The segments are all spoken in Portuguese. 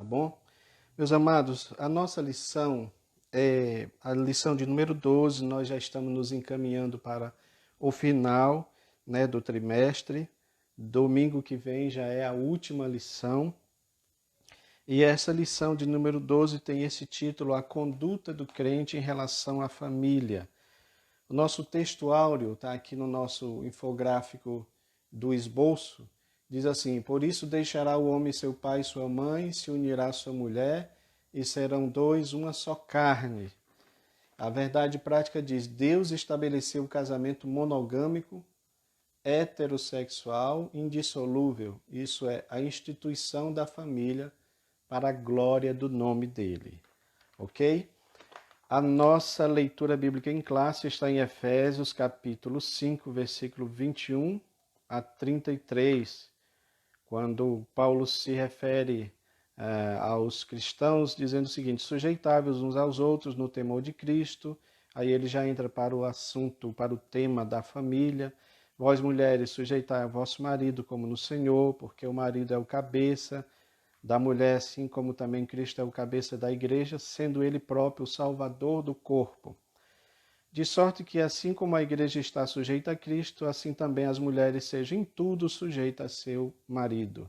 bom? Meus amados, a nossa lição é a lição de número 12. Nós já estamos nos encaminhando para o final, do trimestre. Domingo que vem já é a última lição. E essa lição de número 12 tem esse título: A Conduta do Crente em Relação à Família. O nosso texto áureo está aqui no nosso infográfico do esboço. Diz assim: por isso deixará o homem seu pai e sua mãe, se unirá à sua mulher, e serão dois uma só carne. A verdade prática diz: Deus estabeleceu o casamento monogâmico, heterossexual, indissolúvel. Isso é a instituição da família para a glória do nome dele. Ok? A nossa leitura bíblica em classe está em Efésios capítulo 5, versículo 21 a 33, quando Paulo se refere aos cristãos, dizendo o seguinte: sujeitáveis uns aos outros no temor de Cristo. Aí ele já entra para o assunto, para o tema da família. Vós, mulheres, sujeitai a vosso marido como no Senhor, porque o marido é o cabeça da mulher, assim como também Cristo é o cabeça da igreja, sendo ele próprio o salvador do corpo. De sorte que, assim como a igreja está sujeita a Cristo, assim também as mulheres sejam em tudo sujeitas a seu marido.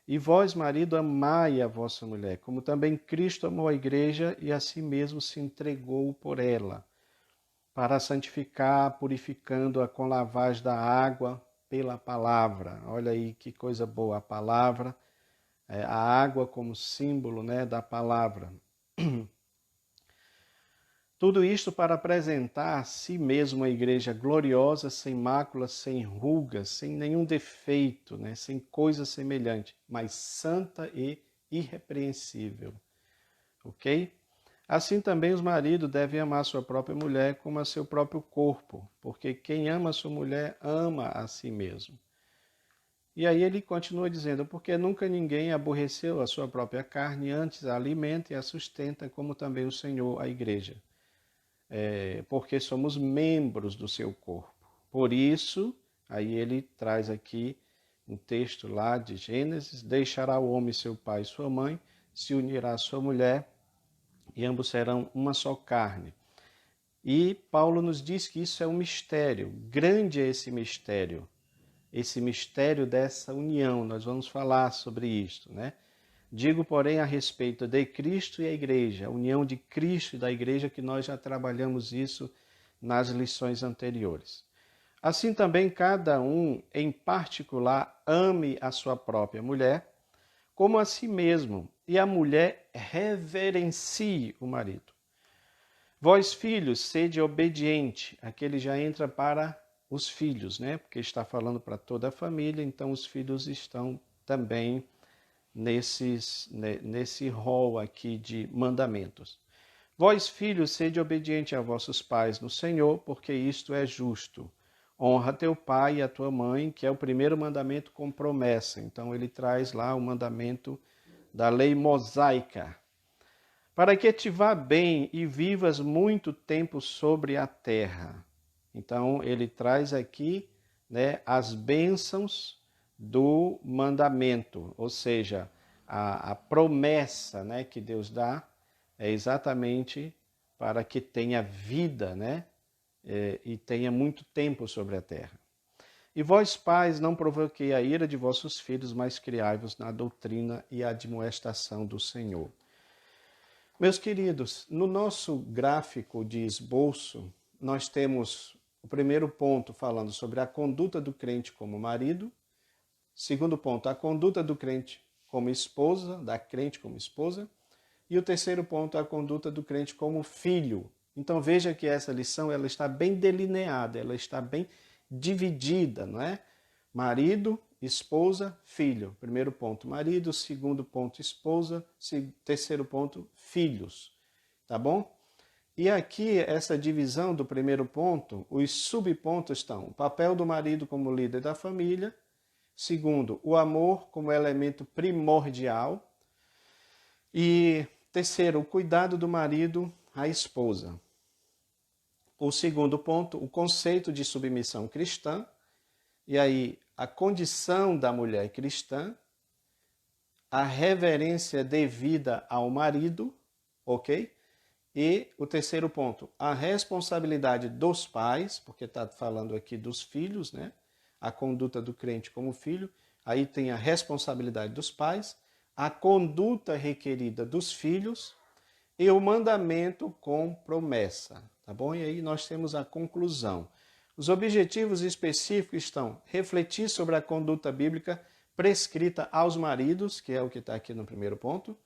E vós, marido, amai a vossa mulher, como também Cristo amou a igreja e a si mesmo se entregou por ela, para santificar, purificando-a com lavagem da água pela palavra. Olha aí que coisa boa, a palavra, a água como símbolo, da palavra. Tudo isto para apresentar a si mesmo a igreja gloriosa, sem mácula, sem rugas, sem nenhum defeito, sem coisa semelhante, mas santa e irrepreensível. Ok? Assim também os maridos devem amar sua própria mulher como a seu próprio corpo, porque quem ama a sua mulher ama a si mesmo. E aí ele continua dizendo: porque nunca ninguém aborreceu a sua própria carne, antes a alimenta e a sustenta, como também o Senhor a igreja. Porque somos membros do seu corpo. Por isso, aí ele traz aqui um texto lá de Gênesis: deixará o homem seu pai e sua mãe, se unirá à sua mulher, e ambos serão uma só carne. E Paulo nos diz que isso é um mistério, grande é esse mistério dessa união. Nós vamos falar sobre isto, Digo, porém, a respeito de Cristo e a igreja, a união de Cristo e da igreja, que nós já trabalhamos isso nas lições anteriores. Assim também cada um, em particular, ame a sua própria mulher, como a si mesmo, e a mulher reverencie o marido. Vós, filhos, sede obediente. Aqui ele já entra para os filhos, Porque está falando para toda a família, então os filhos estão também nesse rol aqui de mandamentos. Vós, filhos, sede obediente a vossos pais no Senhor, porque isto é justo. Honra teu pai e a tua mãe, que é o primeiro mandamento com promessa. Então ele traz lá o mandamento da lei mosaica. Para que te vá bem e vivas muito tempo sobre a terra. Então ele traz aqui as bênçãos do mandamento, ou seja, a promessa que Deus dá é exatamente para que tenha vida, e tenha muito tempo sobre a terra. E vós, pais, não provoquei a ira de vossos filhos, mas criai-vos na doutrina e admoestação do Senhor. Meus queridos, no nosso gráfico de esboço, nós temos o primeiro ponto falando sobre a conduta do crente como marido. Segundo ponto, a conduta do crente como esposa, da crente como esposa. E o terceiro ponto, a conduta do crente como filho. Então veja que essa lição ela está bem delineada, ela está bem dividida, não é? Marido, esposa, filho. Primeiro ponto, marido. Segundo ponto, esposa. Terceiro ponto, filhos. Tá bom? E aqui, essa divisão do primeiro ponto, os subpontos estão: o papel do marido como líder da família. Segundo, o amor como elemento primordial. E terceiro, o cuidado do marido à esposa. O segundo ponto, o conceito de submissão cristã. E aí, a condição da mulher cristã. a reverência devida ao marido, ok? E o terceiro ponto, a responsabilidade dos pais, porque está falando aqui dos filhos, né? A conduta do crente como filho, aí tem a responsabilidade dos pais, a conduta requerida dos filhos e o mandamento com promessa, tá bom? E aí nós temos a conclusão. Os objetivos específicos estão refletir sobre a conduta bíblica prescrita aos maridos, que é o que está aqui no primeiro ponto.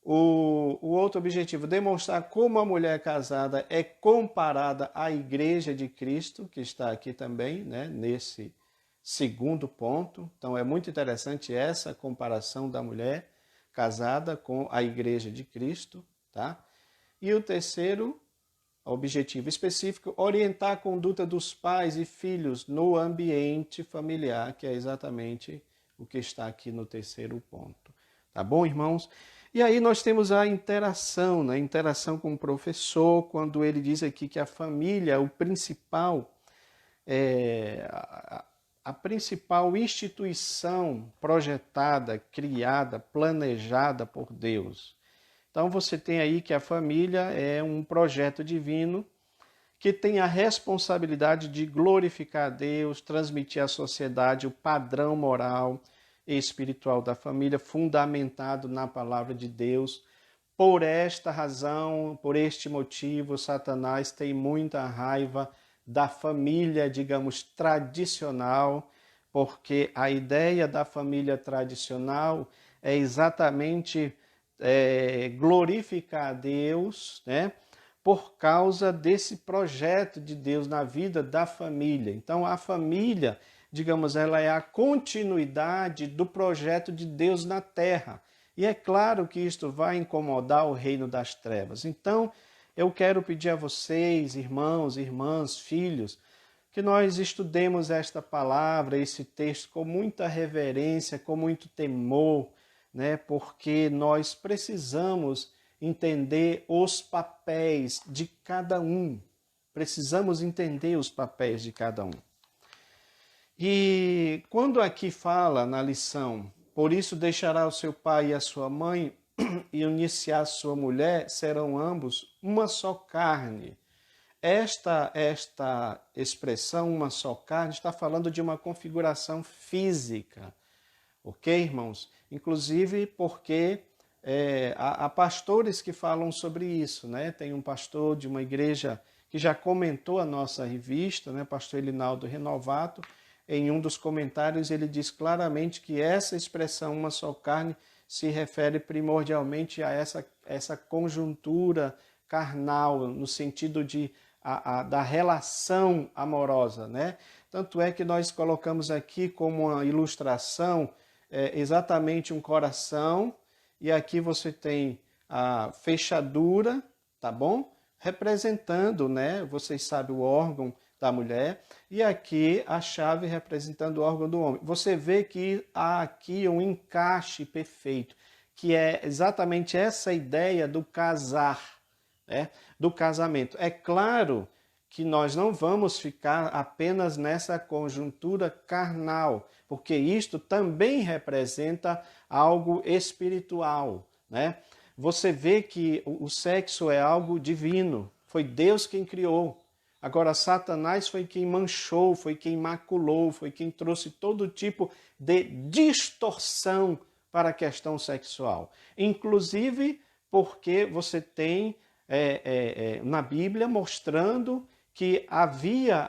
O outro objetivo, demonstrar como a mulher casada é comparada à Igreja de Cristo, que está aqui também, né, nesse segundo ponto. Então é muito interessante essa comparação da mulher casada com a Igreja de Cristo, tá? E o terceiro objetivo específico, orientar a conduta dos pais e filhos no ambiente familiar, que é exatamente o que está aqui no terceiro ponto. Tá bom, irmãos? E aí nós temos a interação, né? Interação com o professor, quando ele diz aqui que a família, o principal, a principal instituição projetada, criada, planejada por Deus. Então você tem aí que a família é um projeto divino que tem a responsabilidade de glorificar a Deus, transmitir à sociedade o padrão moral e espiritual da família, fundamentado na palavra de Deus. Por esta razão, por este motivo, Satanás tem muita raiva da família, digamos, tradicional, porque a ideia da família tradicional é exatamente glorificar a Deus, né? Por causa desse projeto de Deus na vida da família. Então, a família, digamos, ela é a continuidade do projeto de Deus na terra. E é claro que isto vai incomodar o reino das trevas. Então, eu quero pedir a vocês, irmãos, irmãs, filhos, que nós estudemos esta palavra, esse texto com muita reverência, com muito temor, né? Porque nós precisamos entender os papéis de cada um. Precisamos entender os papéis de cada um. E quando aqui fala na lição, por isso deixará o seu pai e a sua mãe e unir-se à sua mulher, serão ambos uma só carne. Esta expressão, uma só carne, está falando de uma configuração física. Ok, irmãos? Inclusive porque há pastores que falam sobre isso, né? Tem um pastor de uma igreja que já comentou a nossa revista, né? Pastor Elinaldo Renovato. Em um dos comentários ele diz claramente que essa expressão, uma só carne, se refere primordialmente a essa conjuntura carnal, no sentido da relação amorosa, né? Tanto é que nós colocamos aqui como uma ilustração exatamente um coração, e aqui você tem a fechadura, tá bom? Representando, né? Vocês sabem o órgão da mulher, e aqui a chave representando o órgão do homem. Você vê que há aqui um encaixe perfeito, que é exatamente essa ideia do casar, né? Do casamento. É claro que nós não vamos ficar apenas nessa conjuntura carnal, porque isto também representa algo espiritual, né? Você vê que o sexo é algo divino, foi Deus quem criou. Agora, Satanás foi quem manchou, foi quem maculou, foi quem trouxe todo tipo de distorção para a questão sexual. Inclusive porque você tem na Bíblia mostrando que havia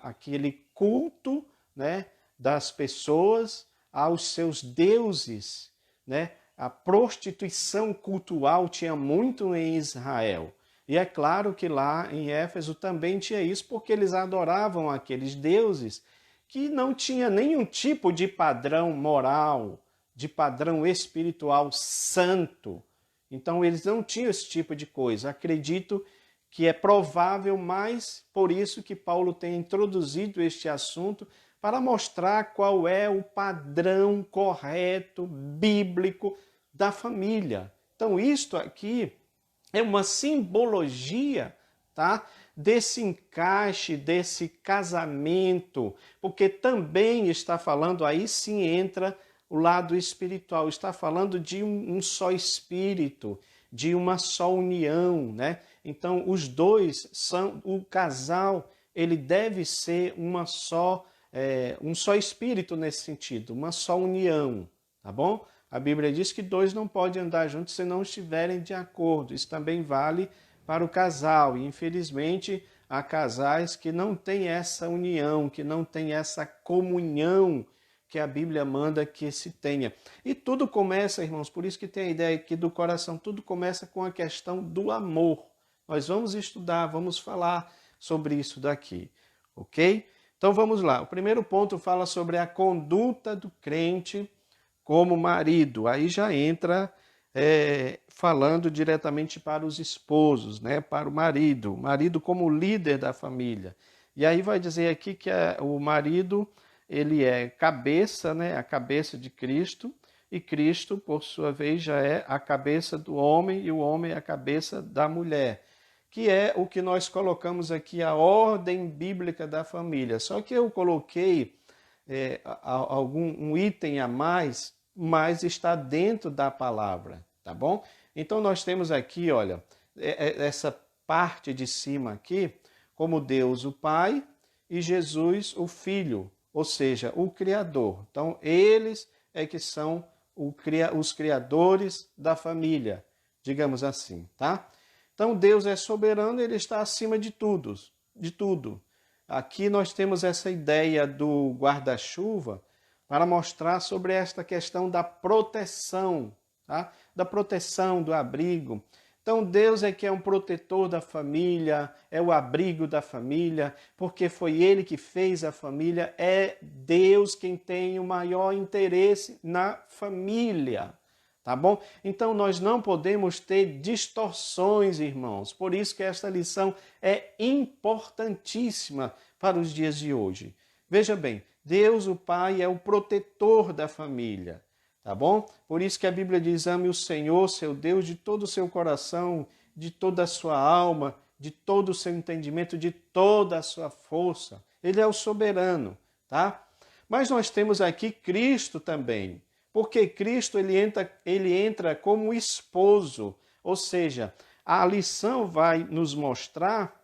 aquele culto, né, das pessoas aos seus deuses, né? A prostituição cultural tinha muito em Israel. E é claro que lá em Éfeso também tinha isso, porque eles adoravam aqueles deuses que não tinha nenhum tipo de padrão moral, de padrão espiritual santo. Então eles não tinham esse tipo de coisa. Acredito que é provável, mas por isso que Paulo tem introduzido este assunto para mostrar qual é o padrão correto, bíblico da família. Então isto aqui é uma simbologia, tá? Desse encaixe, desse casamento, porque também está falando, aí sim entra o lado espiritual, está falando de um só espírito, de uma só união, né? Então, os dois são, o casal, ele deve ser um só espírito nesse sentido, uma só união, tá bom? A Bíblia diz que dois não podem andar juntos se não estiverem de acordo. Isso também vale para o casal. E, infelizmente, há casais que não têm essa união, que não têm essa comunhão que a Bíblia manda que se tenha. E tudo começa, irmãos, por isso que tem a ideia aqui do coração, tudo começa com a questão do amor. Nós vamos estudar, vamos falar sobre isso daqui, ok? Então vamos lá. O primeiro ponto fala sobre a conduta do crente como marido. Aí já entra falando diretamente para os esposos, né? Para o marido como líder da família. E aí vai dizer aqui que o marido, ele é cabeça, né? A cabeça de Cristo, e Cristo, por sua vez, já é a cabeça do homem, e o homem é a cabeça da mulher, que é o que nós colocamos aqui, a ordem bíblica da família. Só que eu coloquei um item a mais, mas está dentro da palavra, tá bom? Então nós temos aqui, olha, essa parte de cima aqui, como Deus o Pai e Jesus o Filho, ou seja, o Criador. Então eles é que são os criadores da família, digamos assim, tá? Então Deus é soberano, ele está acima de tudo, de tudo. Aqui nós temos essa ideia do guarda-chuva para mostrar sobre esta questão da proteção, tá? Da proteção, do abrigo. Então Deus é que é um protetor da família, é o abrigo da família, porque foi Ele que fez a família, é Deus quem tem o maior interesse na família. Tá bom? Então nós não podemos ter distorções, irmãos. Por isso que esta lição é importantíssima para os dias de hoje. Veja bem, Deus, o Pai, é o protetor da família, tá bom? Por isso que a Bíblia diz: ame o Senhor, seu Deus, de todo o seu coração, de toda a sua alma, de todo o seu entendimento, de toda a sua força. Ele é o soberano, tá? Mas nós temos aqui Cristo também. Porque Cristo ele entra como esposo, ou seja, a lição vai nos mostrar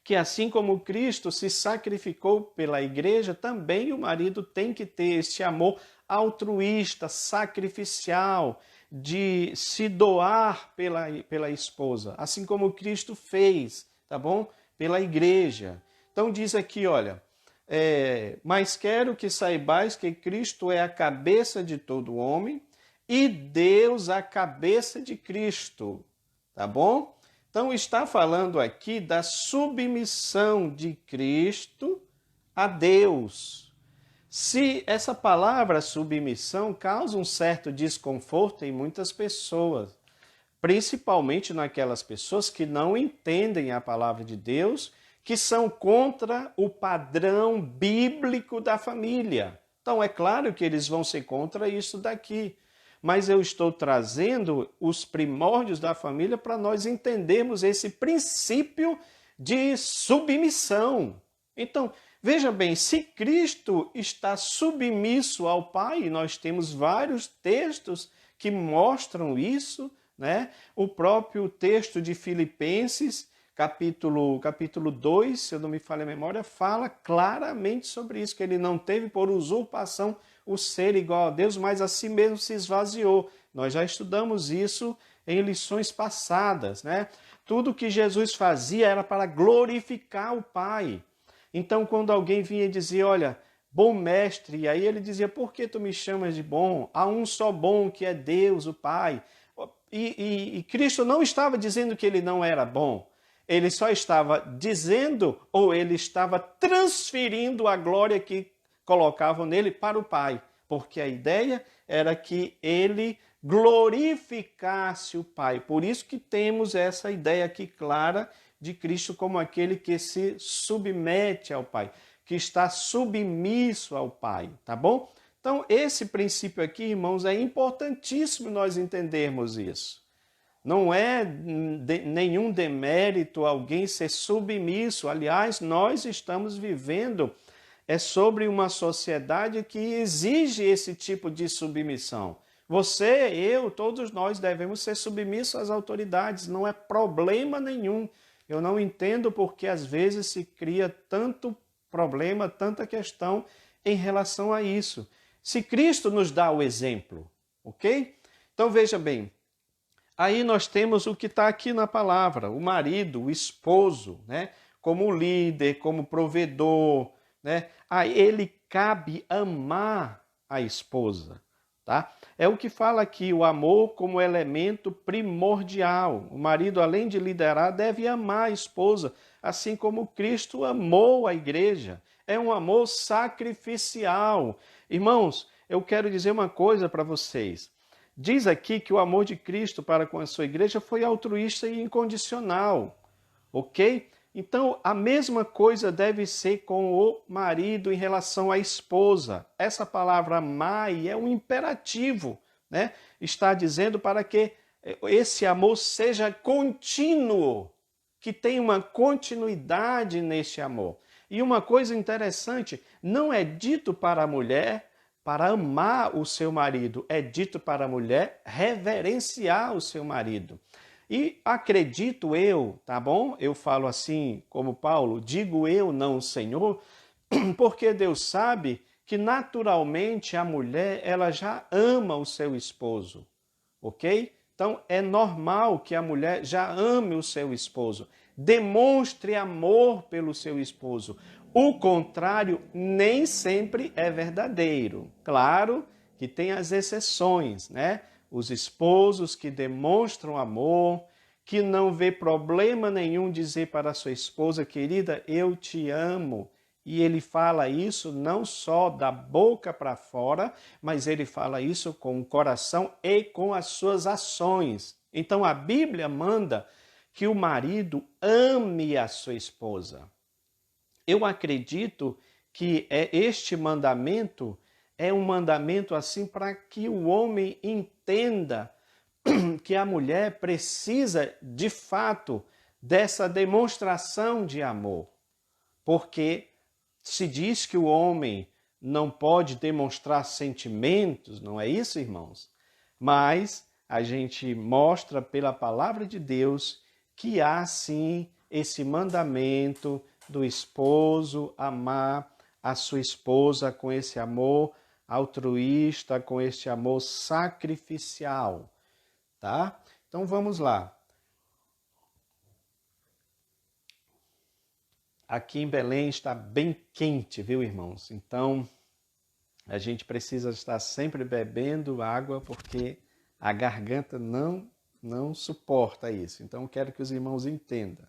que assim como Cristo se sacrificou pela igreja, também o marido tem que ter esse amor altruísta, sacrificial, de se doar pela esposa, assim como Cristo fez, tá bom? Pela igreja. Então diz aqui, olha, mas quero que saibais que Cristo é a cabeça de todo homem e Deus a cabeça de Cristo, tá bom? Então está falando aqui da submissão de Cristo a Deus. Se essa palavra submissão causa um certo desconforto em muitas pessoas, principalmente naquelas pessoas que não entendem a palavra de Deus, que são contra o padrão bíblico da família. Então, é claro que eles vão ser contra isso daqui. Mas eu estou trazendo os primórdios da família para nós entendermos esse princípio de submissão. Então, veja bem, se Cristo está submisso ao Pai, nós temos vários textos que mostram isso, né? O próprio texto de Filipenses, capítulo 2, se eu não me falho a memória, fala claramente sobre isso, que ele não teve por usurpação o ser igual a Deus, mas a si mesmo se esvaziou. Nós já estudamos isso em lições passadas, né? Tudo que Jesus fazia era para glorificar o Pai. Então, quando alguém vinha dizer, olha, bom mestre, e aí ele dizia, por que tu me chamas de bom? Há um só bom, que é Deus, o Pai. E Cristo não estava dizendo que ele não era bom. Ele só estava dizendo, ou ele estava transferindo a glória que colocavam nele para o Pai. Porque a ideia era que ele glorificasse o Pai. Por isso que temos essa ideia aqui clara de Cristo como aquele que se submete ao Pai, que está submisso ao Pai, tá bom? Então, esse princípio aqui, irmãos, é importantíssimo nós entendermos isso. Não é nenhum demérito alguém ser submisso. Aliás, nós estamos vivendo é sobre uma sociedade que exige esse tipo de submissão. Você, eu, todos nós devemos ser submissos às autoridades, não é problema nenhum. Eu não entendo porque às vezes se cria tanto problema, tanta questão em relação a isso. Se Cristo nos dá o exemplo, ok? Então veja bem, aí nós temos o que está aqui na palavra, o marido, o esposo, né? Como líder, como provedor, né? A ele cabe amar a esposa, tá? É o que fala aqui, o amor como elemento primordial. O marido, além de liderar, deve amar a esposa, assim como Cristo amou a igreja. É um amor sacrificial. Irmãos, eu quero dizer uma coisa para vocês. Diz aqui que o amor de Cristo para com a sua igreja foi altruísta e incondicional, ok? Então, a mesma coisa deve ser com o marido em relação à esposa. Essa palavra amai é um imperativo, né? Está dizendo para que esse amor seja contínuo, que tenha uma continuidade nesse amor. E uma coisa interessante, não é dito para a mulher para amar o seu marido, é dito para a mulher reverenciar o seu marido. E acredito eu, tá bom? Eu falo assim como Paulo, digo eu, não o Senhor, porque Deus sabe que naturalmente a mulher ela já ama o seu esposo, ok? Então é normal que a mulher já ame o seu esposo, demonstre amor pelo seu esposo. O contrário nem sempre é verdadeiro. Claro que tem as exceções, né? Os esposos que demonstram amor, que não vê problema nenhum dizer para a sua esposa, querida, eu te amo. E ele fala isso não só da boca para fora, mas ele fala isso com o coração e com as suas ações. Então a Bíblia manda que o marido ame a sua esposa. Eu acredito que este mandamento é um mandamento assim para que o homem entenda que a mulher precisa de fato dessa demonstração de amor. Porque se diz que o homem não pode demonstrar sentimentos, não é isso, irmãos? Mas a gente mostra pela palavra de Deus que há sim esse mandamento do esposo amar a sua esposa com esse amor altruísta, com esse amor sacrificial, tá? Então vamos lá. Aqui em Belém está bem quente, viu, irmãos? Então a gente precisa estar sempre bebendo água porque a garganta não suporta isso. Então quero que os irmãos entendam.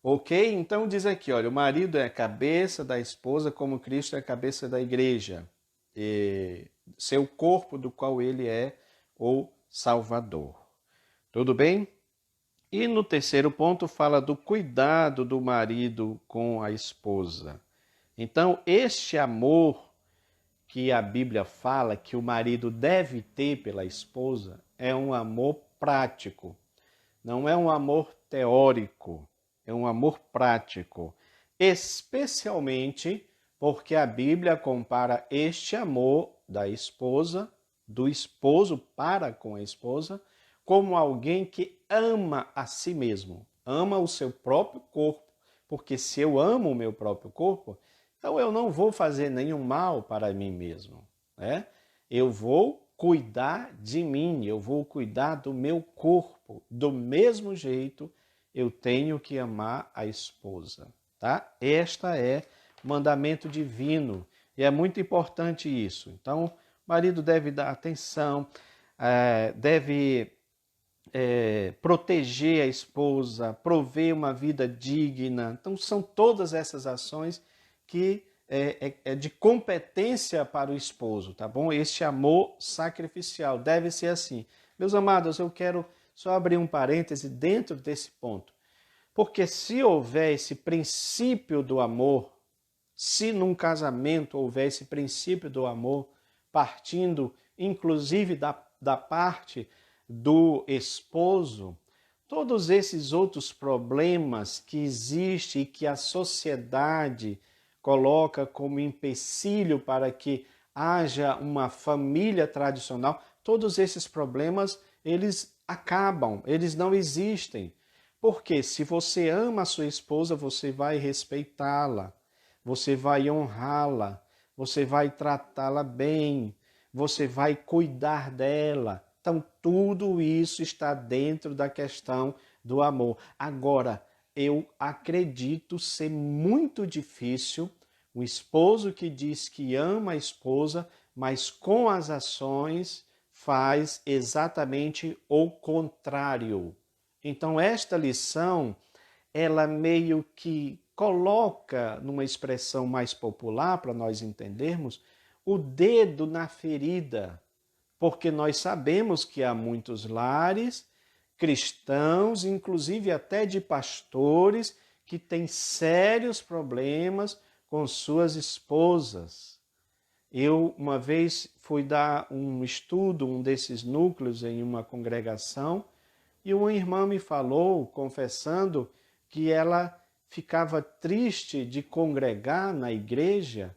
Ok? Então diz aqui, olha, o marido é a cabeça da esposa como Cristo é a cabeça da igreja. E seu corpo do qual ele é o Salvador. Tudo bem? E no terceiro ponto fala do cuidado do marido com a esposa. Então, este amor que a Bíblia fala que o marido deve ter pela esposa é um amor prático. Não é um amor teórico, é um amor prático. Especialmente porque a Bíblia compara este amor da esposa, do esposo para com a esposa, como alguém que ama a si mesmo, ama o seu próprio corpo, porque se eu amo o meu próprio corpo, então eu não vou fazer nenhum mal para mim mesmo, né? Eu vou cuidar de mim, eu vou cuidar do meu corpo. Do mesmo jeito, eu tenho que amar a esposa, tá? Esta é o mandamento divino e é muito importante isso. Então, o marido deve dar atenção, deve proteger a esposa, prover uma vida digna. Então, são todas essas ações que é de competência para o esposo, tá bom? Este amor sacrificial deve ser assim. Meus amados, eu quero só abrir um parêntese dentro desse ponto. Porque se houver esse princípio do amor, se num casamento houver esse princípio do amor, partindo inclusive da parte do esposo, todos esses outros problemas que existem e que a sociedade coloca como empecilho para que haja uma família tradicional, todos esses problemas, eles acabam, eles não existem. Porque se você ama a sua esposa, você vai respeitá-la, você vai honrá-la, você vai tratá-la bem, você vai cuidar dela. Então, tudo isso está dentro da questão do amor. Agora, eu acredito ser muito difícil o esposo que diz que ama a esposa, mas com as ações faz exatamente o contrário. Então, esta lição, ela meio que coloca, numa expressão mais popular, para nós entendermos, o dedo na ferida, porque nós sabemos que há muitos lares cristãos, inclusive até de pastores, que têm sérios problemas com suas esposas. Eu, uma vez, fui dar um estudo, um desses núcleos, em uma congregação, e uma irmã me falou, confessando, que ela ficava triste de congregar na igreja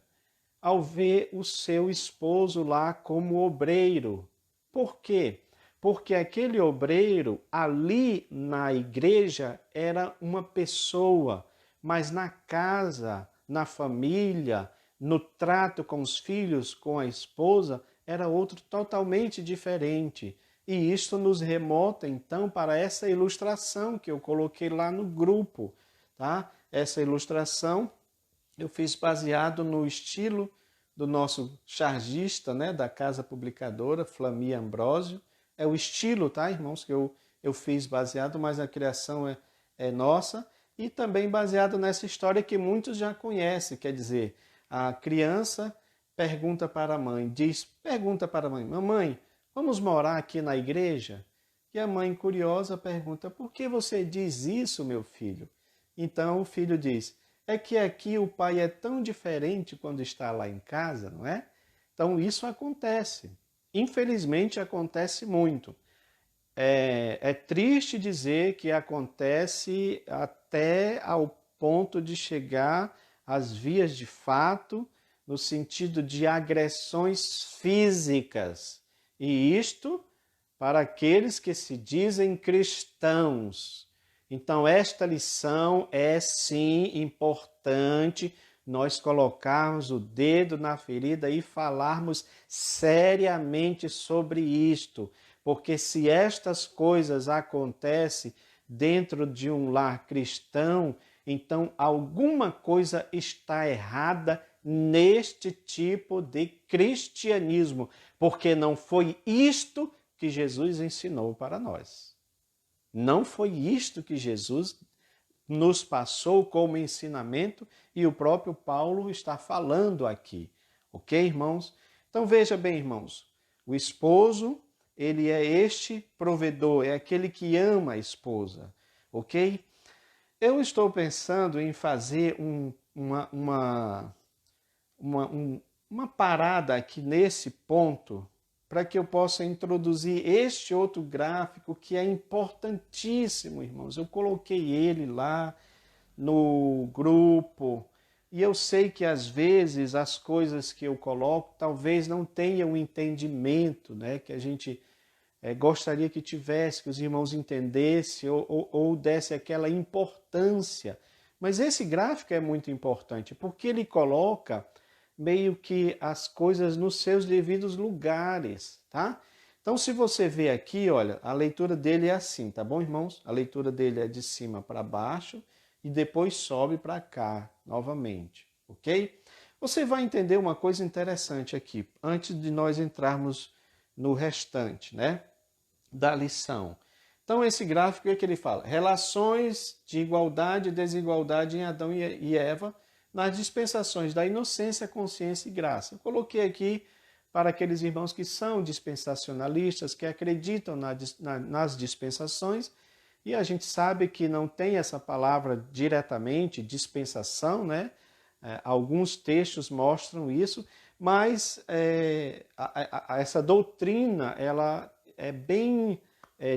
ao ver o seu esposo lá como obreiro. Por quê? Porque aquele obreiro ali na igreja era uma pessoa, mas na casa, na família, no trato com os filhos, com a esposa, era outro totalmente diferente. E isto nos remota, então, para essa ilustração que eu coloquei lá no grupo, tá? Essa ilustração eu fiz baseado no estilo do nosso chargista, né, da casa publicadora, Flamia Ambrósio. É o estilo, tá, irmãos, que eu fiz baseado, mas a criação é nossa. E também baseado nessa história que muitos já conhecem, quer dizer, a criança pergunta para a mãe, pergunta para a mãe, mamãe, vamos morar aqui na igreja? E a mãe, curiosa, pergunta, por que você diz isso, meu filho? Então o filho diz, é que aqui o pai é tão diferente quando está lá em casa, não é? Então isso acontece. Infelizmente acontece muito. É triste dizer que acontece até ao ponto de chegar às vias de fato, no sentido de agressões físicas. E isto para aqueles que se dizem cristãos. Então, esta lição é sim importante nós colocarmos o dedo na ferida e falarmos seriamente sobre isto, porque se estas coisas acontecem dentro de um lar cristão, então alguma coisa está errada neste tipo de cristianismo, porque não foi isto que Jesus ensinou para nós. Não foi isto que Jesus nos passou como ensinamento e o próprio Paulo está falando aqui. Ok, irmãos? Então veja bem, irmãos, o esposo, ele é este provedor, é aquele que ama a esposa, ok? Eu estou pensando em fazer uma parada aqui nesse ponto para que eu possa introduzir este outro gráfico que é importantíssimo, irmãos. Eu coloquei ele lá no grupo e eu sei que às vezes as coisas que eu coloco talvez não tenham um entendimento, né? Que a gente gostaria que tivesse, que os irmãos entendessem ou desse aquela importância. Mas esse gráfico é muito importante porque ele coloca meio que as coisas nos seus devidos lugares, tá? Então, se você vê aqui, olha, a leitura dele é assim, tá bom, irmãos? A leitura dele é de cima para baixo e depois sobe para cá novamente, ok? Você vai entender uma coisa interessante aqui, antes de nós entrarmos no restante, né, da lição. Então, esse gráfico é que ele fala, relações de igualdade e desigualdade em Adão e Eva, nas dispensações da inocência, consciência e graça. Eu coloquei aqui para aqueles irmãos que são dispensacionalistas, que acreditam nas dispensações, e a gente sabe que não tem essa palavra diretamente, dispensação, né? Alguns textos mostram isso, mas essa doutrina ela é bem,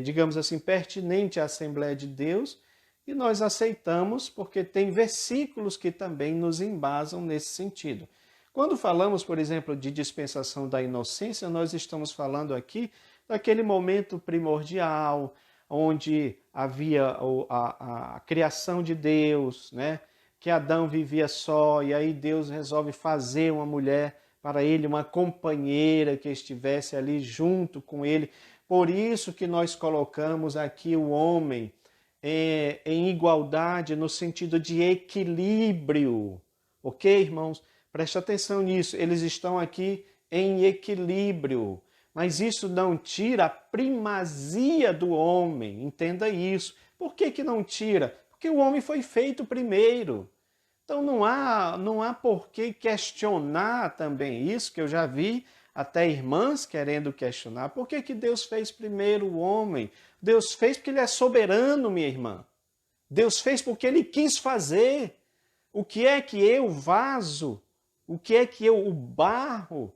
digamos assim, pertinente à Assembleia de Deus, E nós aceitamos porque tem versículos que também nos embasam nesse sentido. Quando falamos, por exemplo, de dispensação da inocência, nós estamos falando aqui daquele momento primordial, onde havia a criação de Deus, né? Que Adão vivia só, e aí Deus resolve fazer uma mulher para ele, uma companheira que estivesse ali junto com ele. Por isso que nós colocamos aqui o homem em igualdade no sentido de equilíbrio. Ok, irmãos? Preste atenção nisso. Eles estão aqui em equilíbrio. Mas isso não tira a primazia do homem. Entenda isso. Por que que não tira? Porque o homem foi feito primeiro. Então não há por que questionar também isso, que eu já vi até irmãs querendo questionar. Por que que Deus fez primeiro o homem? Deus fez porque ele é soberano, minha irmã. Deus fez porque ele quis fazer. O que é que eu, vaso, o que é que eu, o barro,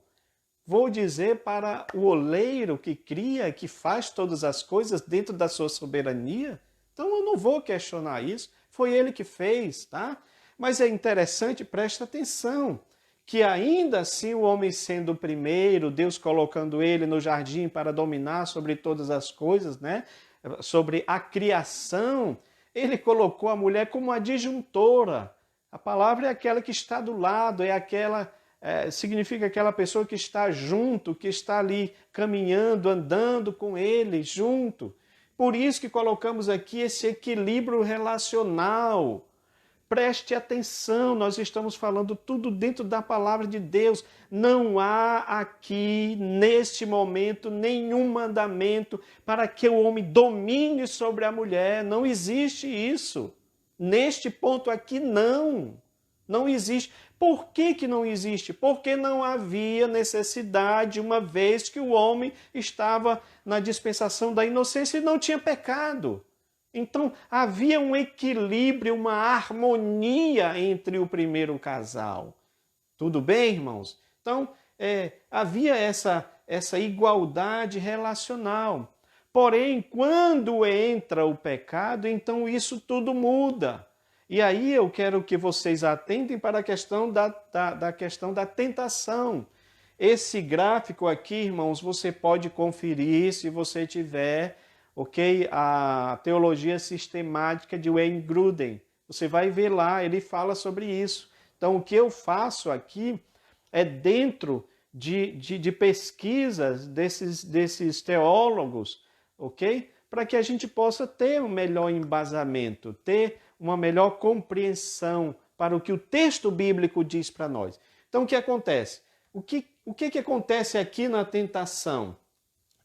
vou dizer para o oleiro que cria, que faz todas as coisas dentro da sua soberania? Então eu não vou questionar isso. Foi ele que fez, tá? Mas é interessante, presta atenção, que ainda assim o homem sendo o primeiro, Deus colocando ele no jardim para dominar sobre todas as coisas, né? Sobre a criação, ele colocou a mulher como adjuntora. A palavra é aquela que está do lado, é aquela, significa aquela pessoa que está junto, que está ali caminhando, andando com ele, junto. Por isso que colocamos aqui esse equilíbrio relacional. Preste atenção, nós estamos falando tudo dentro da palavra de Deus. Não há aqui, neste momento, nenhum mandamento para que o homem domine sobre a mulher. Não existe isso. Neste ponto aqui, não. Não existe. Por que que não existe? Porque não havia necessidade, uma vez que o homem estava na dispensação da inocência e não tinha pecado. Então, havia um equilíbrio, uma harmonia entre o primeiro casal. Tudo bem, irmãos? Então, havia essa igualdade relacional. Porém, quando entra o pecado, então isso tudo muda. E aí eu quero que vocês atentem para a questão da questão da tentação. Esse gráfico aqui, irmãos, você pode conferir se você tiver, ok? A teologia sistemática de Wayne Grudem. Você vai ver lá, ele fala sobre isso. Então, o que eu faço aqui é dentro de pesquisas desses teólogos, ok? Para que a gente possa ter um melhor embasamento, ter uma melhor compreensão para o que o texto bíblico diz para nós. Então, o que acontece? O que acontece aqui na tentação?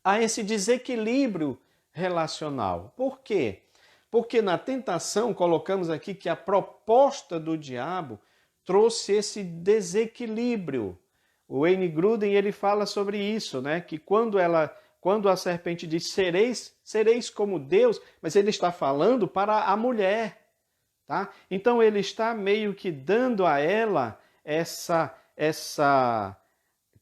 Há esse desequilíbrio relacional. Por quê? Porque na tentação, colocamos aqui que a proposta do diabo trouxe esse desequilíbrio. O Wayne Grudem, ele fala sobre isso, né? Que quando a serpente diz sereis como Deus, mas ele está falando para a mulher, tá? Então ele está meio que dando a ela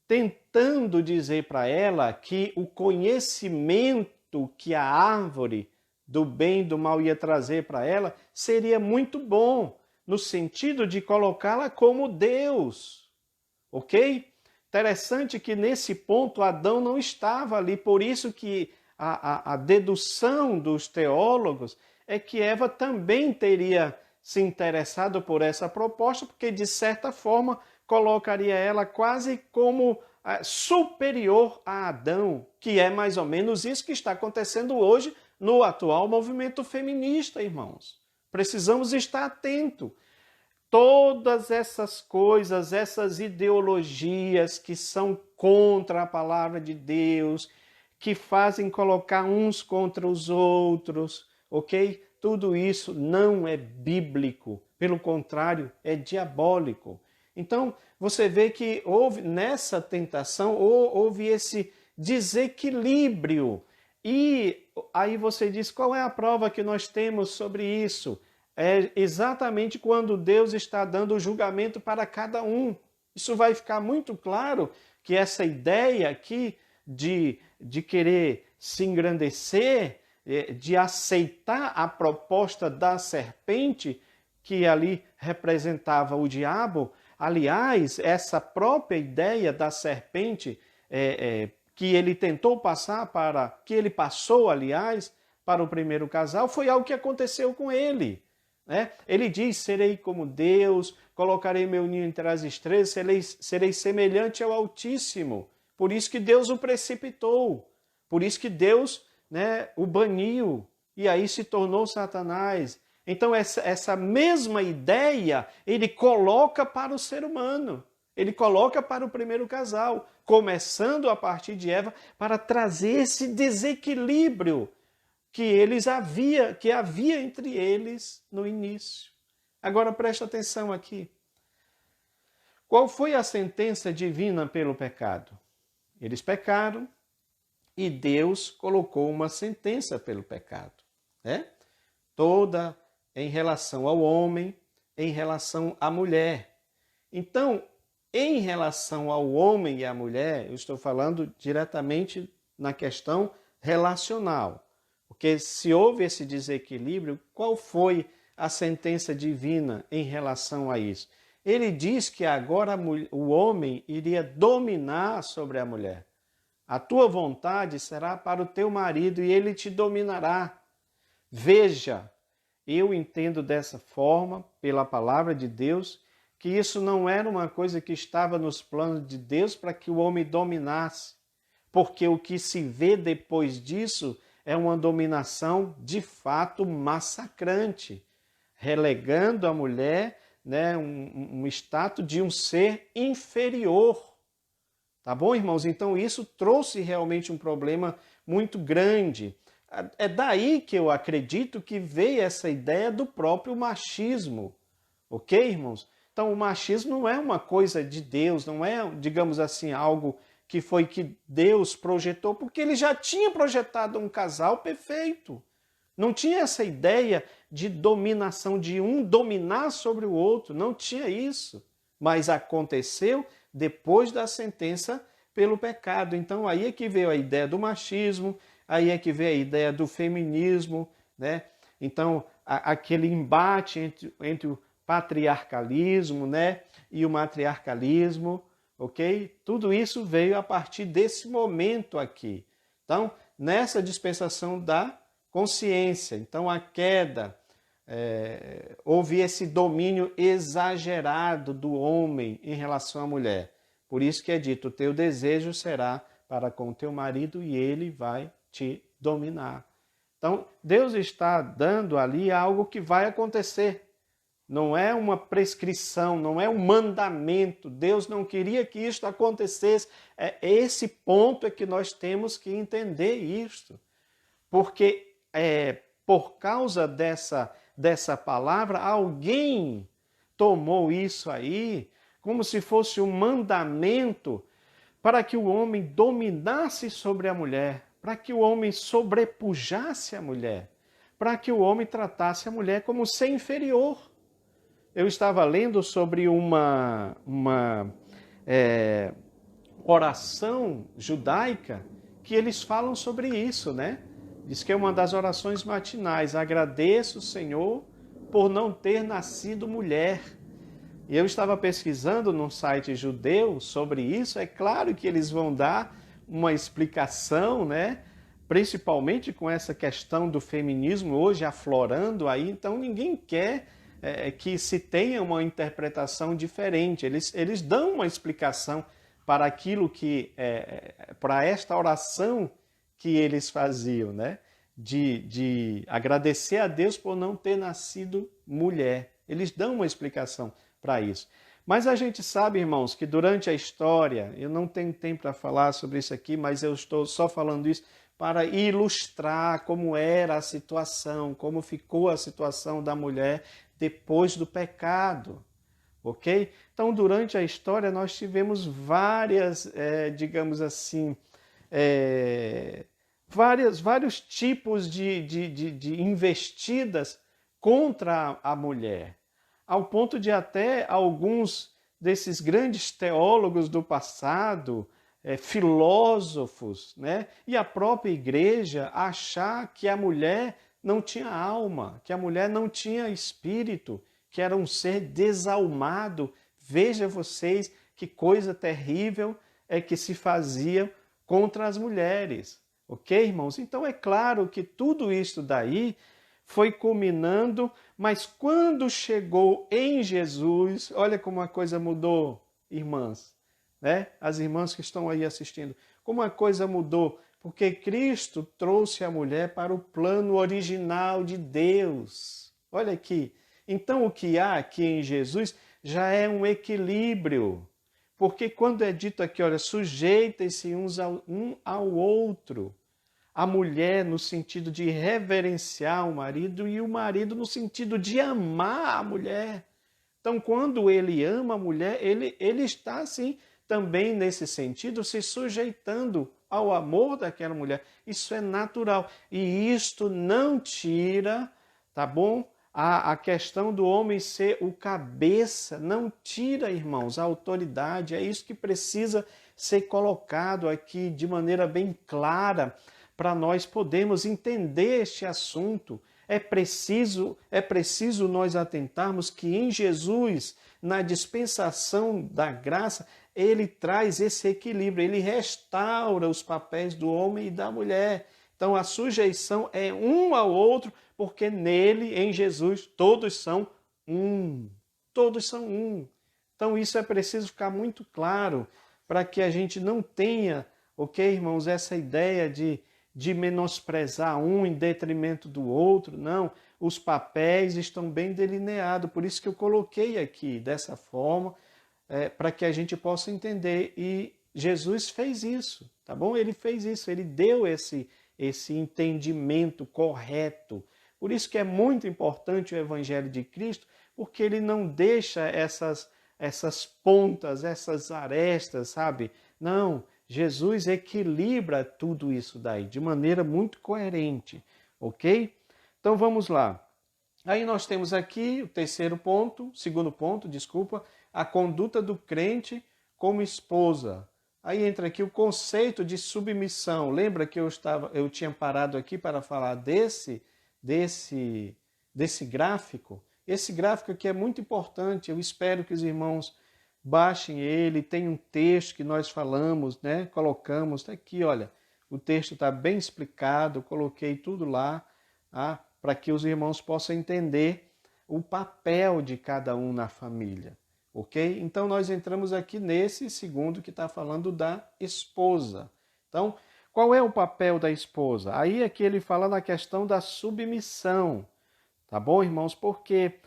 tentando dizer para ela que o conhecimento que a árvore do bem e do mal ia trazer para ela seria muito bom, no sentido de colocá-la como Deus, ok? Interessante que nesse ponto Adão não estava ali, por isso que a dedução dos teólogos é que Eva também teria se interessado por essa proposta, porque de certa forma colocaria ela quase como superior a Adão, que é mais ou menos isso que está acontecendo hoje no atual movimento feminista, irmãos. Precisamos estar atentos. Todas essas coisas, essas ideologias que são contra a palavra de Deus, que fazem colocar uns contra os outros, ok? Tudo isso não é bíblico, pelo contrário, é diabólico. Então, você vê que houve nessa tentação, houve esse desequilíbrio. E aí você diz, qual é a prova que nós temos sobre isso? É exatamente quando Deus está dando o julgamento para cada um. Isso vai ficar muito claro que essa ideia aqui de querer se engrandecer, de aceitar a proposta da serpente, que ali representava o diabo. Aliás, essa própria ideia da serpente, que ele tentou passar que ele passou, aliás, para o primeiro casal, foi algo que aconteceu com ele. Né? Ele diz, serei como Deus, colocarei meu ninho entre as estrelas, serei semelhante ao Altíssimo. Por isso que Deus o precipitou, por isso que Deus, né, o baniu, e aí se tornou Satanás. Então essa mesma ideia ele coloca para o ser humano, ele coloca para o primeiro casal, começando a partir de Eva, para trazer esse desequilíbrio que havia entre eles no início. Agora preste atenção aqui. Qual foi a sentença divina pelo pecado? Eles pecaram e Deus colocou uma sentença pelo pecado, né? Toda em relação ao homem, em relação à mulher. Então, em relação ao homem e à mulher, eu estou falando diretamente na questão relacional. Porque se houve esse desequilíbrio, qual foi a sentença divina em relação a isso? Ele diz que agora o homem iria dominar sobre a mulher. A tua vontade será para o teu marido e ele te dominará. Veja, eu entendo dessa forma, pela palavra de Deus, que isso não era uma coisa que estava nos planos de Deus para que o homem dominasse. Porque o que se vê depois disso é uma dominação de fato massacrante, relegando a mulher, né, um status de um ser inferior. Tá bom, irmãos? Então isso trouxe realmente um problema muito grande. É daí que eu acredito que veio essa ideia do próprio machismo. Ok, irmãos? Então o machismo não é uma coisa de Deus, não é, digamos assim, algo que foi que Deus projetou, porque ele já tinha projetado um casal perfeito. Não tinha essa ideia de dominação, de um dominar sobre o outro, não tinha isso. Mas aconteceu depois da sentença pelo pecado. Então aí é que veio a ideia do machismo, aí é que veio a ideia do feminismo, né? Então aquele embate entre o patriarcalismo, né, e o matriarcalismo, ok? Tudo isso veio a partir desse momento aqui. Então, nessa dispensação da consciência, então a queda, houve esse domínio exagerado do homem em relação à mulher. Por isso que é dito, o teu desejo será para com o teu marido e ele vai te dominar. Então, Deus está dando ali algo que vai acontecer. Não é uma prescrição, não é um mandamento. Deus não queria que isto acontecesse. Esse ponto é que nós temos que entender isto. Porque por causa dessa palavra, alguém tomou isso aí como se fosse um mandamento para que o homem dominasse sobre a mulher, para que o homem sobrepujasse a mulher, para que o homem tratasse a mulher como ser inferior. Eu estava lendo sobre uma oração judaica que eles falam sobre isso, né? Diz que é uma das orações matinais. Agradeço, Senhor, por não ter nascido mulher. E eu estava pesquisando num site judeu sobre isso. É claro que eles vão dar uma explicação, né? Principalmente com essa questão do feminismo hoje aflorando aí. Então ninguém quer que se tenha uma interpretação diferente. Eles dão uma explicação para aquilo que, para esta oração que eles faziam, né? De agradecer a Deus por não ter nascido mulher. Eles dão uma explicação para isso. Mas a gente sabe, irmãos, que durante a história, eu não tenho tempo para falar sobre isso aqui, mas eu estou só falando isso para ilustrar como era a situação, como ficou a situação da mulher depois do pecado, ok? Então, durante a história, nós tivemos várias, digamos assim, vários tipos de investidas contra a mulher, ao ponto de até alguns desses grandes teólogos do passado filósofos, né? E a própria igreja achar que a mulher não tinha alma, que a mulher não tinha espírito, que era um ser desalmado. Veja vocês que coisa terrível é que se fazia contra as mulheres. Ok, irmãos? Então é claro que tudo isso daí foi culminando, mas quando chegou em Jesus, olha como a coisa mudou, irmãs, né? As irmãs que estão aí assistindo, como a coisa mudou, porque Cristo trouxe a mulher para o plano original de Deus. Olha aqui. Então o que há aqui em Jesus já é um equilíbrio. Porque quando é dito aqui, olha, sujeitem-se um ao outro. A mulher no sentido de reverenciar o marido e o marido no sentido de amar a mulher. Então, quando ele ama a mulher, ele está, assim, também nesse sentido, se sujeitando ao amor daquela mulher. Isso é natural. E isto não tira, tá bom? A questão do homem ser o cabeça, não tira, irmãos, a autoridade. É isso que precisa ser colocado aqui de maneira bem clara para nós podermos entender este assunto. É preciso nós atentarmos que em Jesus, na dispensação da graça, ele traz esse equilíbrio, ele restaura os papéis do homem e da mulher. Então a sujeição é um ao outro, porque nele, em Jesus, todos são um. Todos são um. Então isso é preciso ficar muito claro para que a gente não tenha, ok, irmãos, essa ideia de menosprezar um em detrimento do outro. Não, os papéis estão bem delineados, por isso que eu coloquei aqui dessa forma, para que a gente possa entender. E Jesus fez isso, tá bom? Ele fez isso, ele deu esse entendimento correto. Por isso que é muito importante o Evangelho de Cristo, porque ele não deixa essas pontas, essas arestas, sabe? Não, Jesus equilibra tudo isso daí de maneira muito coerente, ok? Então vamos lá. Aí nós temos aqui o segundo ponto, desculpa, a conduta do crente como esposa. Aí entra aqui o conceito de submissão. Lembra que eu tinha parado aqui para falar desse gráfico? Esse gráfico aqui é muito importante. Eu espero que os irmãos baixem ele. Tem um texto que nós falamos, né? Colocamos, tá aqui, olha. O texto está bem explicado, coloquei tudo lá, tá? Para que os irmãos possam entender o papel de cada um na família, ok? Então nós entramos aqui nesse segundo que está falando da esposa. Então, qual é o papel da esposa? Aí é que ele fala na questão da submissão, tá bom, irmãos? Porque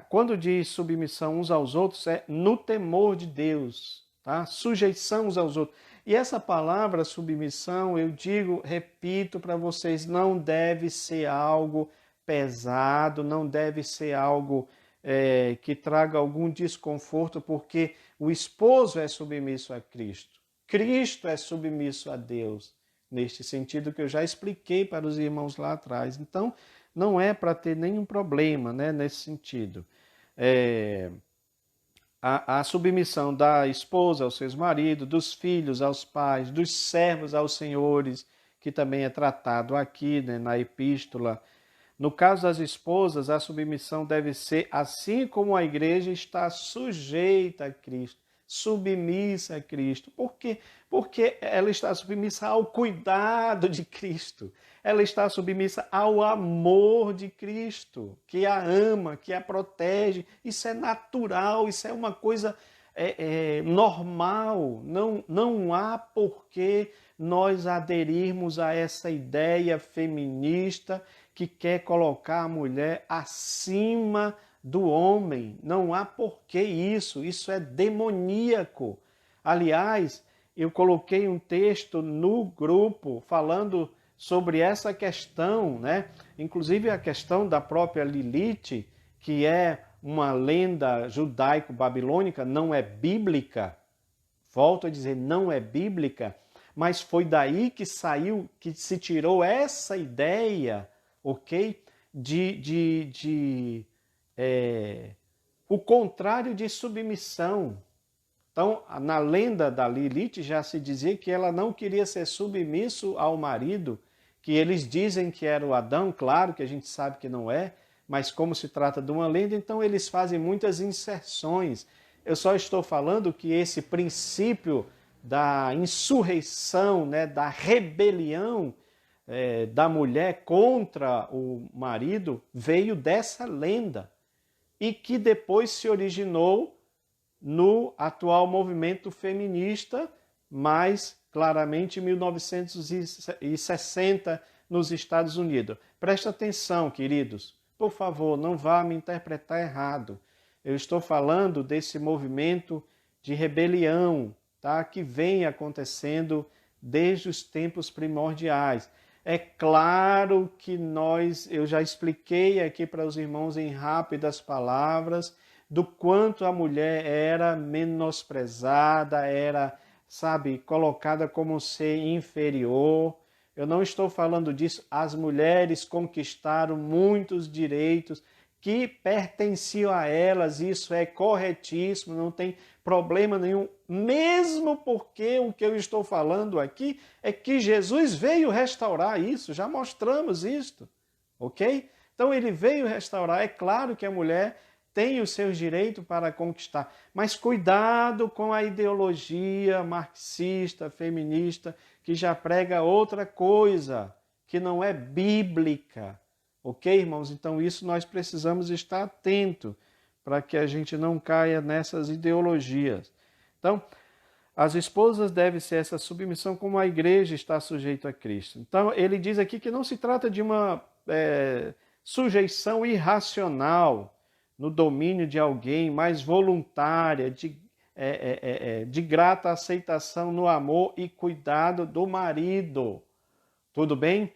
quando diz submissão uns aos outros, é no temor de Deus, tá? Sujeição uns aos outros. E essa palavra submissão, eu digo, repito para vocês, não deve ser algo pesado, não deve ser algo que traga algum desconforto, porque o esposo é submisso a Cristo. Cristo é submisso a Deus, neste sentido que eu já expliquei para os irmãos lá atrás. Então, não é para ter nenhum problema, né, nesse sentido. A submissão da esposa aos seus maridos, dos filhos aos pais, dos servos aos senhores, que também é tratado aqui, né, na epístola. No caso das esposas, a submissão deve ser assim como a igreja está sujeita a Cristo, submissa a Cristo. Por quê? Porque ela está submissa ao cuidado de Cristo. Ela está submissa ao amor de Cristo, que a ama, que a protege. Isso é natural, isso é uma coisa normal. Não há por que nós aderirmos a essa ideia feminista que quer colocar a mulher acima do homem. Não há porquê isso. Isso é demoníaco. Aliás, eu coloquei um texto no grupo falando sobre essa questão, né? Inclusive a questão da própria Lilith, que é uma lenda judaico-babilônica, não é bíblica. Volto a dizer, não é bíblica, mas foi daí que saiu, que se tirou essa ideia, ok? O contrário de submissão. Então, na lenda da Lilith já se dizia que ela não queria ser submisso ao marido, que eles dizem que era o Adão, claro que a gente sabe que não é, mas como se trata de uma lenda, então eles fazem muitas inserções. Eu só estou falando que esse princípio da insurreição, né, da rebelião da mulher contra o marido, veio dessa lenda e que depois se originou no atual movimento feminista, mais claramente em 1960 nos Estados Unidos. Presta atenção, queridos. Por favor, não vá me interpretar errado. Eu estou falando desse movimento de rebelião, tá? Que vem acontecendo desde os tempos primordiais. É claro que eu já expliquei aqui para os irmãos em rápidas palavras, do quanto a mulher era menosprezada, era, sabe, colocada como um ser inferior. Eu não estou falando disso. As mulheres conquistaram muitos direitos que pertenciam a elas, isso é corretíssimo, não tem problema nenhum, mesmo porque o que eu estou falando aqui é que Jesus veio restaurar isso, já mostramos isto, ok? Então ele veio restaurar, é claro que a mulher tem os seus direitos para conquistar, mas cuidado com a ideologia marxista, feminista, que já prega outra coisa, que não é bíblica. Ok, irmãos? Então isso nós precisamos estar atento para que a gente não caia nessas ideologias. Então, as esposas devem ser essa submissão como a igreja está sujeita a Cristo. Então, ele diz aqui que não se trata de uma sujeição irracional no domínio de alguém, mas voluntária, de grata aceitação no amor e cuidado do marido. Tudo bem?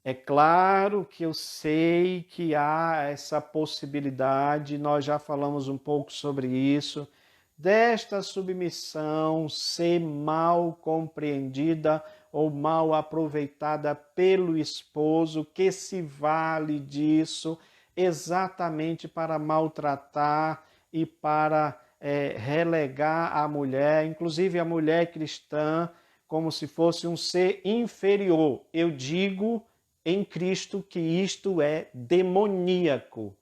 É claro que eu sei que há essa possibilidade, nós já falamos um pouco sobre isso, desta submissão ser mal compreendida ou mal aproveitada pelo esposo, que se vale disso exatamente para maltratar e para relegar a mulher, inclusive a mulher cristã, como se fosse um ser inferior. Eu digo em Cristo que isto é demoníaco.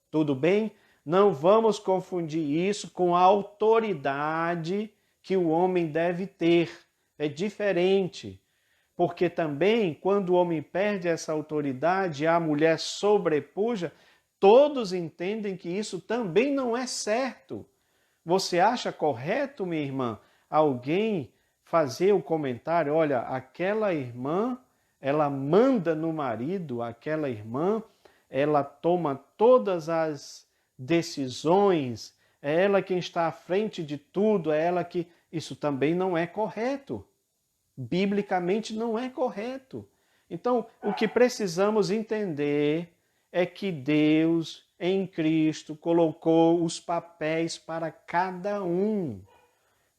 Tudo bem? Não vamos confundir isso com a autoridade que o homem deve ter. É diferente. Porque também, quando o homem perde essa autoridade e a mulher sobrepuja, todos entendem que isso também não é certo. Você acha correto, minha irmã, alguém fazer o comentário, olha, aquela irmã, ela manda no marido, aquela irmã, ela toma todas as decisões, é ela quem está à frente de tudo, é ela que... Isso também não é correto. Biblicamente não é correto. Então, o que precisamos entender é que Deus, em Cristo, colocou os papéis para cada um.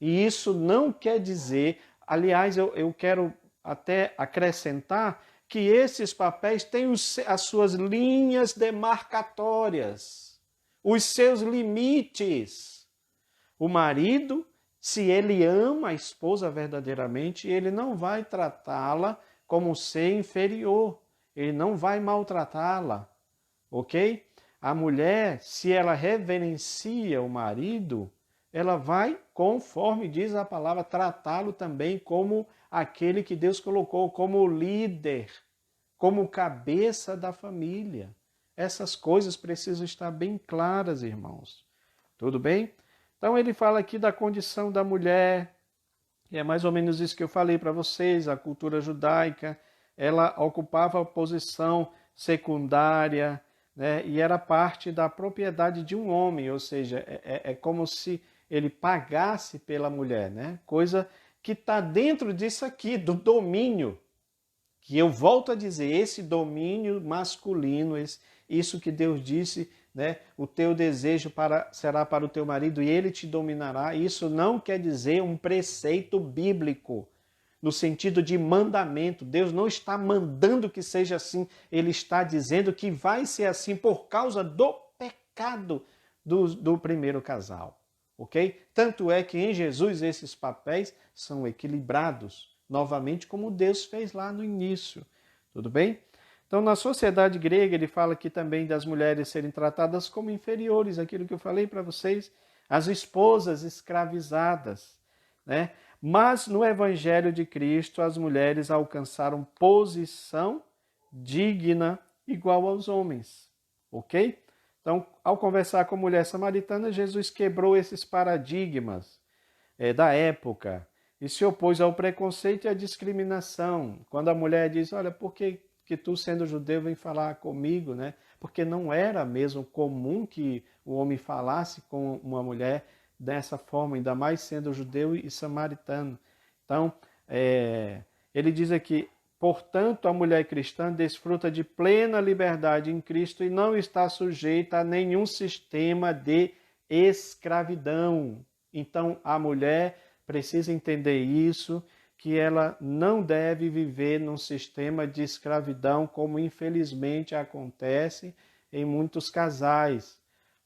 E isso não quer dizer, aliás, eu quero até acrescentar que esses papéis têm as suas linhas demarcatórias, os seus limites. O marido, se ele ama a esposa verdadeiramente, ele não vai tratá-la como um ser inferior, ele não vai maltratá-la, ok? A mulher, se ela reverencia o marido, ela vai, conforme diz a palavra, tratá-lo também como aquele que Deus colocou como líder, como cabeça da família. Essas coisas precisam estar bem claras, irmãos. Tudo bem? Então ele fala aqui da condição da mulher, e é mais ou menos isso que eu falei para vocês, a cultura judaica, ela ocupava a posição secundária, né, e era parte da propriedade de um homem, ou seja, é como se ele pagasse pela mulher, né? Coisa que está dentro disso aqui, do domínio, que eu volto a dizer, esse domínio masculino, isso que Deus disse, né? O teu desejo será para o teu marido e ele te dominará. Isso não quer dizer um preceito bíblico, no sentido de mandamento. Deus não está mandando que seja assim, ele está dizendo que vai ser assim por causa do pecado do primeiro casal. ok? Tanto é que em Jesus esses papéis são equilibrados, novamente como Deus fez lá no início, tudo bem? Então, na sociedade grega, ele fala aqui também das mulheres serem tratadas como inferiores, aquilo que eu falei para vocês, as esposas escravizadas, né? Mas no Evangelho de Cristo, as mulheres alcançaram posição digna igual aos homens, ok? Então, ao conversar com a mulher samaritana, Jesus quebrou esses paradigmas da época e se opôs ao preconceito e à discriminação. Quando a mulher diz, olha, por que tu, sendo judeu, vem falar comigo, né? Porque não era mesmo comum que o homem falasse com uma mulher dessa forma, ainda mais sendo judeu e samaritano. Então, ele diz aqui, portanto, a mulher cristã desfruta de plena liberdade em Cristo e não está sujeita a nenhum sistema de escravidão. Então, a mulher precisa entender isso, que ela não deve viver num sistema de escravidão, como infelizmente acontece em muitos casais.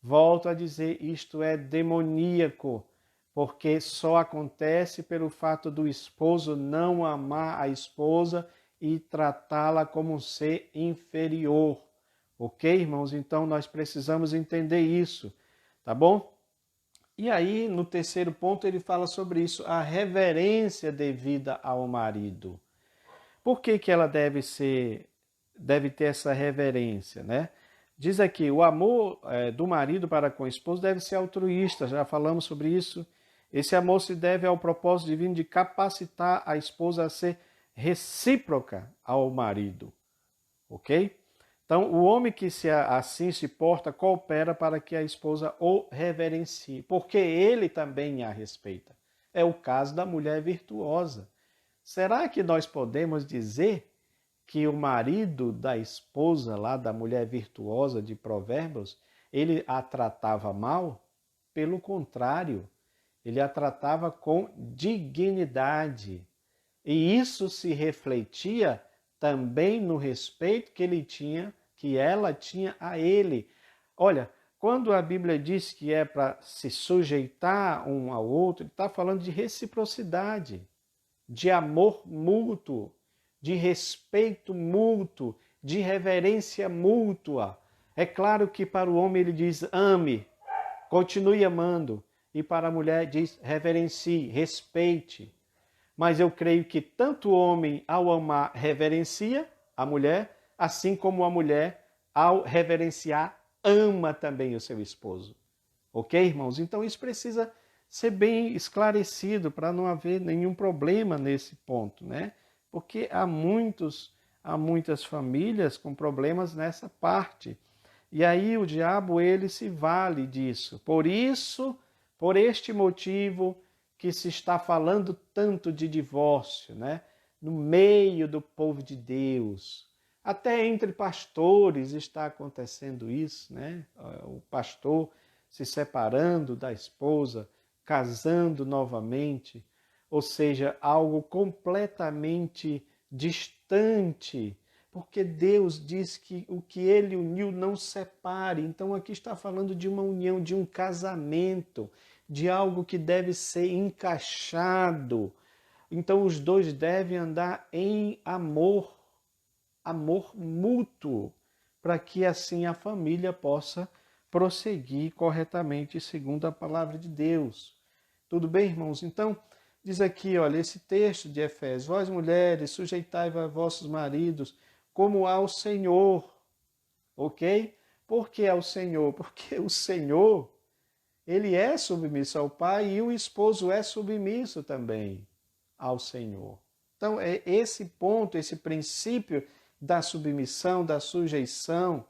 Volto a dizer, isto é demoníaco, porque só acontece pelo fato do esposo não amar a esposa e tratá-la como um ser inferior. Ok, irmãos? Então nós precisamos entender isso, tá bom? E aí, no terceiro ponto, ele fala sobre isso, a reverência devida ao marido. Por que ela deve ter essa reverência, né? Diz aqui, o amor do marido para com o esposo deve ser altruísta, já falamos sobre isso. Esse amor se deve ao propósito divino de capacitar a esposa a ser recíproca ao marido, ok? Então, o homem que assim se porta, coopera para que a esposa o reverencie, porque ele também a respeita. É o caso da mulher virtuosa. Será que nós podemos dizer que o marido da esposa lá, da mulher virtuosa de Provérbios, ele a tratava mal? Pelo contrário, ele a tratava com dignidade. E isso se refletia também no respeito que ela tinha a ele. Olha, quando a Bíblia diz que é para se sujeitar um ao outro, ele está falando de reciprocidade, de amor mútuo, de respeito mútuo, de reverência mútua. É claro que para o homem ele diz ame, continue amando, e para a mulher diz reverencie, respeite. Mas eu creio que tanto o homem, ao amar, reverencia a mulher, assim como a mulher, ao reverenciar, ama também o seu esposo. Ok, irmãos? Então isso precisa ser bem esclarecido para não haver nenhum problema nesse ponto, né? Porque há muitas famílias com problemas nessa parte. E aí o diabo, ele se vale disso. Por isso, por este motivo que se está falando tanto de divórcio, né? No meio do povo de Deus. Até entre pastores está acontecendo isso, né? O pastor se separando da esposa, casando novamente, ou seja, algo completamente distante, porque Deus diz que o que ele uniu não separe. Então aqui está falando de uma união, de um casamento, de algo que deve ser encaixado. Então os dois devem andar em amor, amor mútuo, para que assim a família possa prosseguir corretamente segundo a palavra de Deus. Tudo bem, irmãos? Então, diz aqui, olha, esse texto de Efésios, vós mulheres, sujeitai-vos a vossos maridos como ao Senhor, ok? Por que ao Senhor? Porque o Senhor, ele é submisso ao Pai e o esposo é submisso também ao Senhor. Então, é esse ponto, esse princípio da submissão, da sujeição,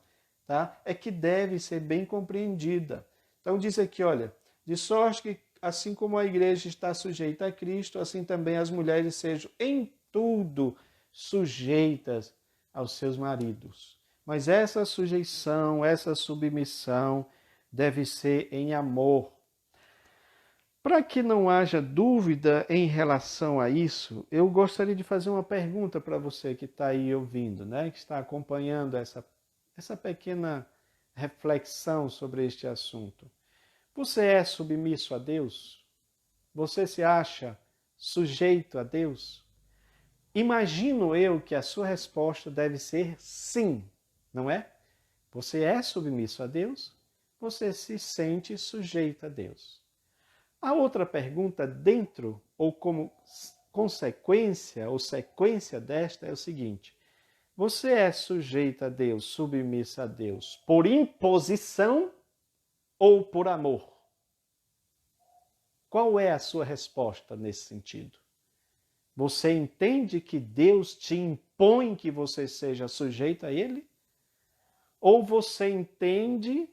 tá? É que deve ser bem compreendida. Então diz aqui, olha, de sorte que assim como a igreja está sujeita a Cristo, assim também as mulheres sejam em tudo sujeitas aos seus maridos. Mas essa sujeição, essa submissão deve ser em amor. Para que não haja dúvida em relação a isso, eu gostaria de fazer uma pergunta para você que está aí ouvindo, né? Que está acompanhando essa pequena reflexão sobre este assunto. Você é submisso a Deus? Você se acha sujeito a Deus? Imagino eu que a sua resposta deve ser sim, não é? Você é submisso a Deus? Você se sente sujeito a Deus. A outra pergunta dentro ou como consequência ou sequência desta é o seguinte: você é sujeito a Deus, submisso a Deus, por imposição ou por amor? Qual é a sua resposta nesse sentido? Você entende que Deus te impõe que você seja sujeito a Ele? Ou você entende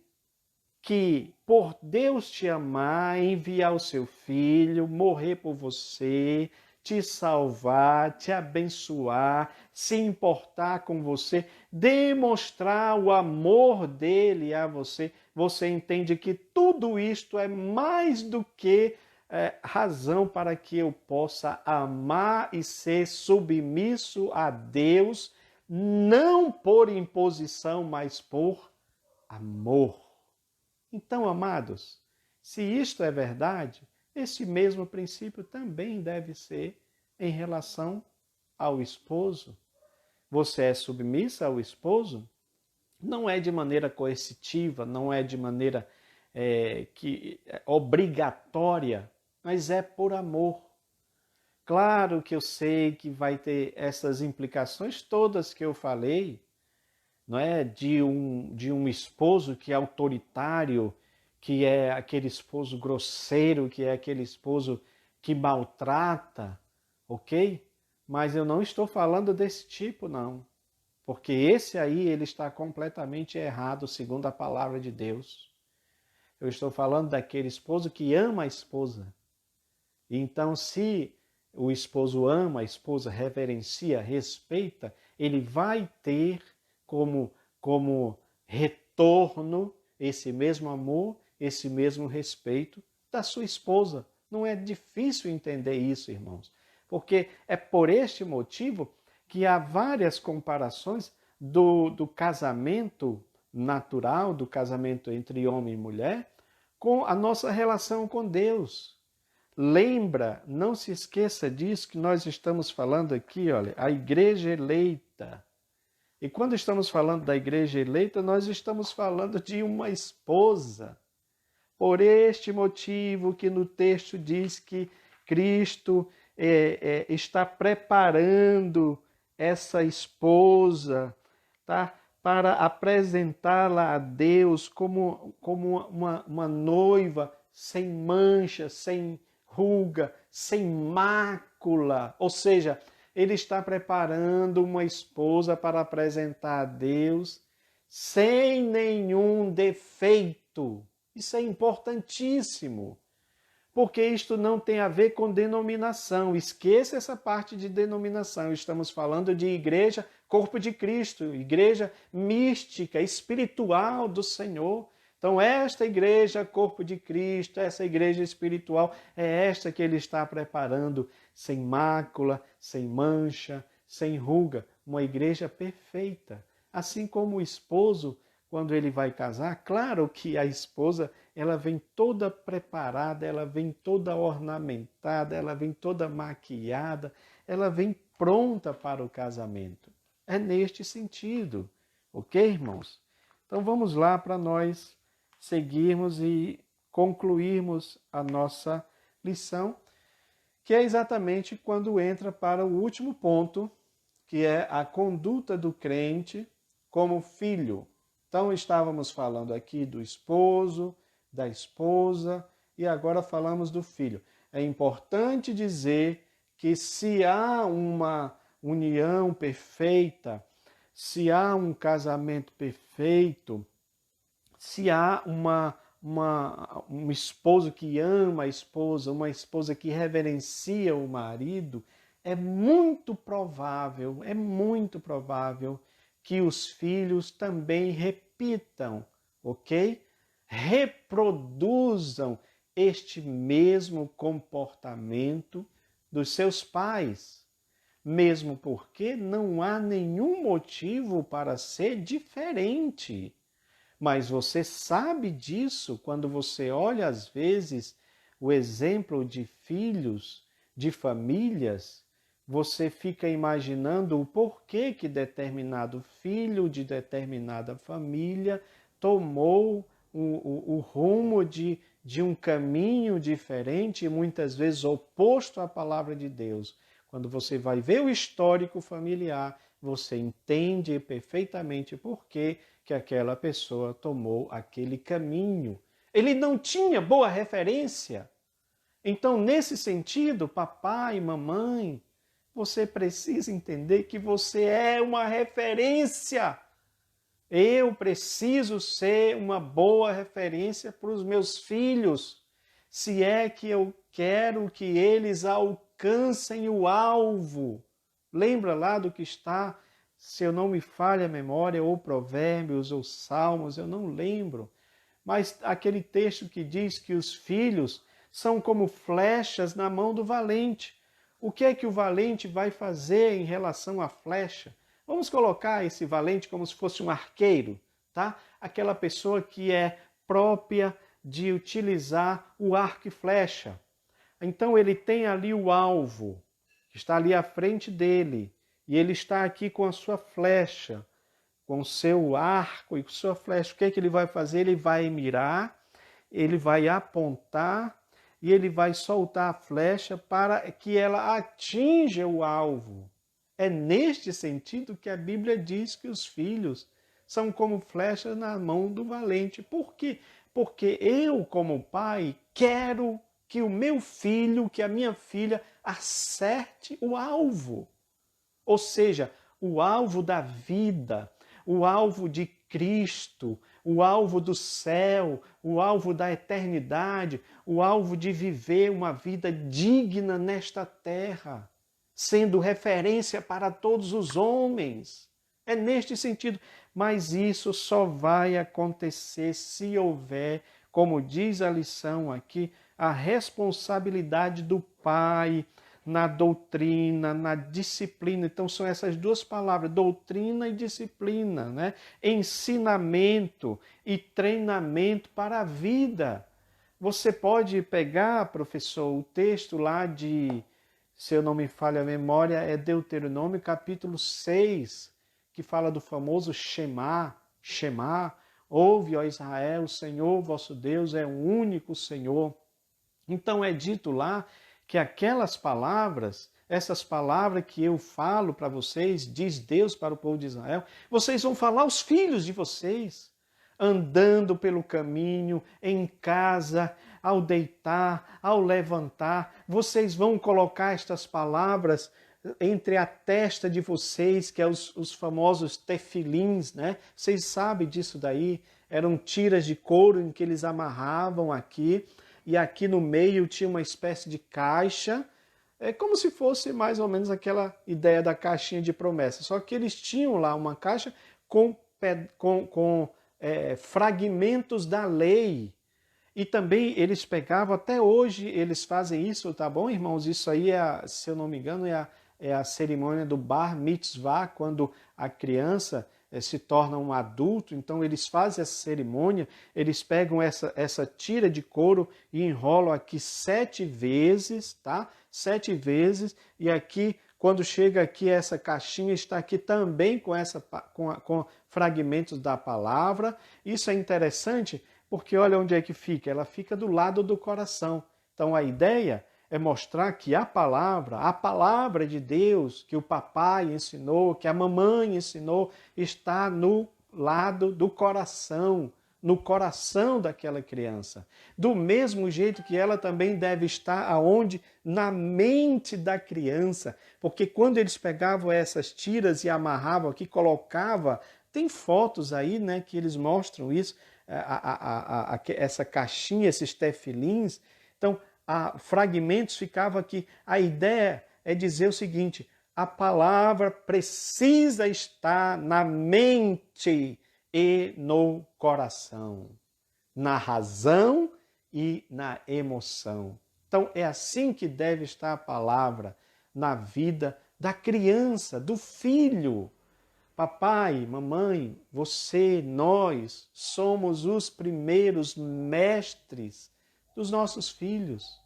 que por Deus te amar, enviar o seu filho, morrer por você, te salvar, te abençoar, se importar com você, demonstrar o amor dele a você, você entende que tudo isto é mais do que razão para que eu possa amar e ser submisso a Deus, não por imposição, mas por amor. Então, amados, se isto é verdade, esse mesmo princípio também deve ser em relação ao esposo. Você é submissa ao esposo? Não é de maneira coercitiva, não é de maneira obrigatória, mas é por amor. Claro que eu sei que vai ter essas implicações todas que eu falei, não é? De um esposo que é autoritário, que é aquele esposo grosseiro, que é aquele esposo que maltrata, ok? Mas eu não estou falando desse tipo, não. Porque esse aí, ele está completamente errado, segundo a palavra de Deus. Eu estou falando daquele esposo que ama a esposa. Então, se o esposo ama a esposa, reverencia, respeita, ele vai ter como retorno esse mesmo amor, esse mesmo respeito da sua esposa. Não é difícil entender isso, irmãos, porque é por este motivo que há várias comparações do casamento natural, do casamento entre homem e mulher, com a nossa relação com Deus. Lembra, não se esqueça disso que nós estamos falando aqui, olha, a igreja eleita. E quando estamos falando da igreja eleita, nós estamos falando de uma esposa. Por este motivo que no texto diz que Cristo está preparando essa esposa, tá? Para apresentá-la a Deus como uma noiva sem mancha, sem ruga, sem mácula. Ou seja, ele está preparando uma esposa para apresentar a Deus sem nenhum defeito. Isso é importantíssimo, porque isto não tem a ver com denominação. Esqueça essa parte de denominação. Estamos falando de igreja, corpo de Cristo, igreja mística, espiritual do Senhor. Então, esta igreja, corpo de Cristo, essa igreja espiritual, é esta que ele está preparando, sem mácula, sem mancha, sem ruga, uma igreja perfeita. Assim como o esposo, quando ele vai casar, claro que a esposa, ela vem toda preparada, ela vem toda ornamentada, ela vem toda maquiada, ela vem pronta para o casamento. É neste sentido, ok, irmãos? Então vamos lá para nós seguirmos e concluirmos a nossa lição, que é exatamente quando entra para o último ponto, que é a conduta do crente como filho. Então estávamos falando aqui do esposo, da esposa e agora falamos do filho. É importante dizer que se há uma união perfeita, se há um casamento perfeito, se há um esposo que ama a esposa, uma esposa que reverencia o marido, é muito provável que os filhos também repitam, ok? Reproduzam este mesmo comportamento dos seus pais, mesmo porque não há nenhum motivo para ser diferente. Mas você sabe disso quando você olha, às vezes, o exemplo de filhos, de famílias, você fica imaginando o porquê que determinado filho de determinada família tomou o rumo de um caminho diferente e muitas vezes oposto à palavra de Deus. Quando você vai ver o histórico familiar, você entende perfeitamente por que aquela pessoa tomou aquele caminho. Ele não tinha boa referência. Então, nesse sentido, papai, mamãe, você precisa entender que você é uma referência. Eu preciso ser uma boa referência para os meus filhos, se é que eu quero que eles alcancem o alvo. Lembra lá do que está, se eu não me falha a memória, ou Provérbios, ou Salmos, eu não lembro. Mas aquele texto que diz que os filhos são como flechas na mão do valente. O que é que o valente vai fazer em relação à flecha? Vamos colocar esse valente como se fosse um arqueiro, tá? Aquela pessoa que é própria de utilizar o arco e flecha. Então ele tem ali o alvo, que está ali à frente dele, e ele está aqui com a sua flecha, com o seu arco e com a sua flecha. O que é que ele vai fazer? Ele vai mirar, ele vai apontar e ele vai soltar a flecha para que ela atinja o alvo. É neste sentido que a Bíblia diz que os filhos são como flechas na mão do valente. Por quê? Porque eu, como pai, quero que o meu filho, que a minha filha, acerte o alvo. Ou seja, o alvo da vida, o alvo de Cristo, o alvo do céu, o alvo da eternidade, o alvo de viver uma vida digna nesta terra, sendo referência para todos os homens. É neste sentido. Mas isso só vai acontecer se houver, como diz a lição aqui, a responsabilidade do pai na doutrina, na disciplina. Então são essas duas palavras, doutrina e disciplina, né? Ensinamento e treinamento para a vida. Você pode pegar, professor, o texto lá de, se eu não me falha a memória, é Deuteronômio capítulo 6, que fala do famoso Shema, ouve, ó Israel, o Senhor vosso Deus é o único Senhor. Então é dito lá que aquelas palavras, essas palavras que eu falo para vocês, diz Deus para o povo de Israel, vocês vão falar aos filhos de vocês, andando pelo caminho, em casa, ao deitar, ao levantar, vocês vão colocar estas palavras entre a testa de vocês, que é os famosos tefilins, né? Vocês sabem disso daí, eram tiras de couro em que eles amarravam aqui, e aqui no meio tinha uma espécie de caixa, é como se fosse mais ou menos aquela ideia da caixinha de promessa, só que eles tinham lá uma caixa com fragmentos da lei, e também eles pegavam, até hoje eles fazem isso, tá bom, irmãos? Isso aí, se eu não me engano, é a cerimônia do Bar Mitzvah, quando a criança se torna um adulto. Então eles fazem essa cerimônia, eles pegam essa tira de couro e enrolam aqui 7 vezes, tá? 7 vezes, e aqui, quando chega aqui, essa caixinha está aqui também com fragmentos da palavra. Isso é interessante, porque olha onde é que fica, ela fica do lado do coração. Então a ideia é mostrar que a palavra de Deus, que o papai ensinou, que a mamãe ensinou, está no lado do coração, no coração daquela criança. Do mesmo jeito que ela também deve estar aonde? Na mente da criança. Porque quando eles pegavam essas tiras e amarravam aqui, colocava, tem fotos aí, né, que eles mostram isso, essa caixinha, esses tefilins. Então, fragmentos ficavam aqui. A ideia é dizer o seguinte: a palavra precisa estar na mente e no coração, na razão e na emoção. Então, é assim que deve estar a palavra na vida da criança, do filho. Papai, mamãe, você, nós somos os primeiros mestres dos nossos filhos,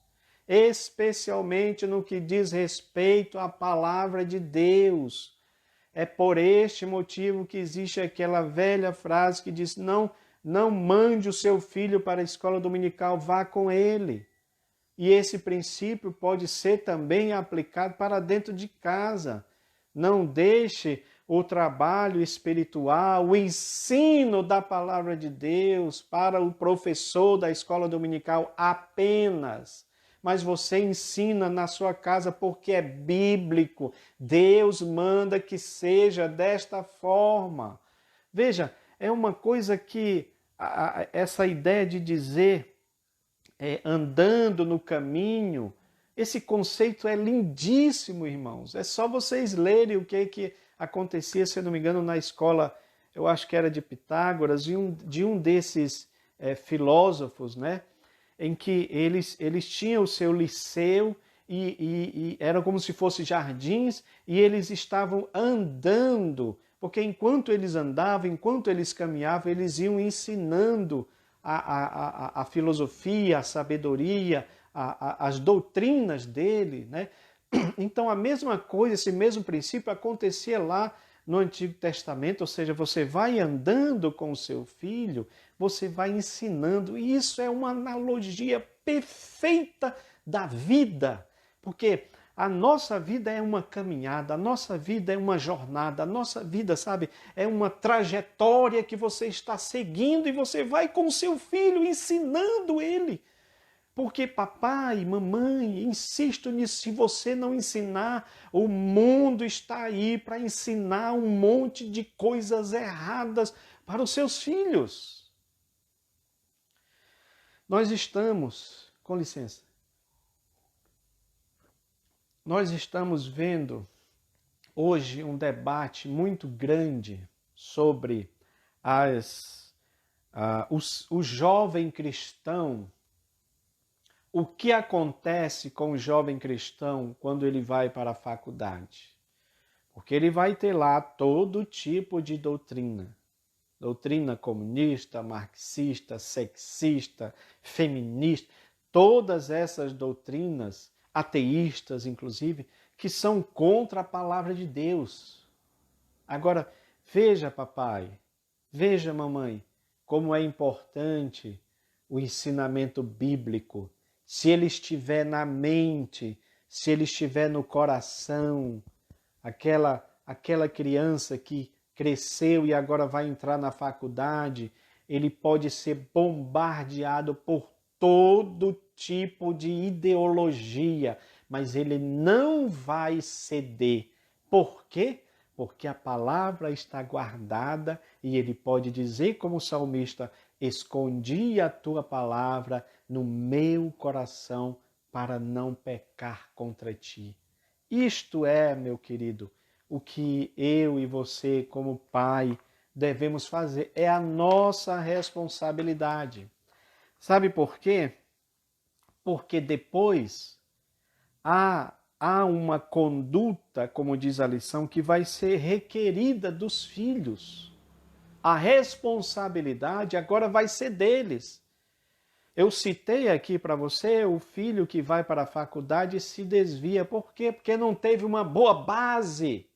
especialmente no que diz respeito à palavra de Deus. É por este motivo que existe aquela velha frase que diz: não mande o seu filho para a escola dominical, vá com ele. E esse princípio pode ser também aplicado para dentro de casa. Não deixe o trabalho espiritual, o ensino da palavra de Deus para o professor da escola dominical apenas. Mas você ensina na sua casa porque é bíblico. Deus manda que seja desta forma. Veja, é uma coisa que essa ideia de dizer andando no caminho, esse conceito é lindíssimo, irmãos. É só vocês lerem o que acontecia, se eu não me engano, na escola, eu acho que era de Pitágoras, de um desses filósofos, né? Em que eles tinham o seu liceu e era como se fossem jardins e eles estavam andando, porque enquanto eles andavam, enquanto eles caminhavam, eles iam ensinando a filosofia, a sabedoria, as doutrinas dele, né? Então a mesma coisa, esse mesmo princípio acontecia lá no Antigo Testamento, ou seja, você vai andando com o seu filho, você vai ensinando, e isso é uma analogia perfeita da vida, porque a nossa vida é uma caminhada, a nossa vida é uma jornada, a nossa vida, sabe, é uma trajetória que você está seguindo e você vai com o seu filho ensinando ele. Porque papai, mamãe, insisto nisso, se você não ensinar, o mundo está aí para ensinar um monte de coisas erradas para os seus filhos. Nós estamos, com licença, nós estamos vendo hoje um debate muito grande sobre o jovem cristão. O que acontece com o jovem cristão quando ele vai para a faculdade? Porque ele vai ter lá todo tipo de doutrina. Doutrina comunista, marxista, sexista, feminista. Todas essas doutrinas, ateístas inclusive, que são contra a palavra de Deus. Agora, veja papai, veja mamãe, como é importante o ensinamento bíblico. Se ele estiver na mente, se ele estiver no coração, aquela criança que cresceu e agora vai entrar na faculdade, ele pode ser bombardeado por todo tipo de ideologia, mas ele não vai ceder. Por quê? Porque a palavra está guardada e ele pode dizer como o salmista: escondi a tua palavra no meu coração para não pecar contra ti. Isto é, meu querido, o que eu e você, como pai, devemos fazer. É a nossa responsabilidade. Sabe por quê? Porque depois há uma conduta, como diz a lição, que vai ser requerida dos filhos. A responsabilidade agora vai ser deles. Eu citei aqui para você o filho que vai para a faculdade e se desvia. Por quê? Porque não teve uma boa base.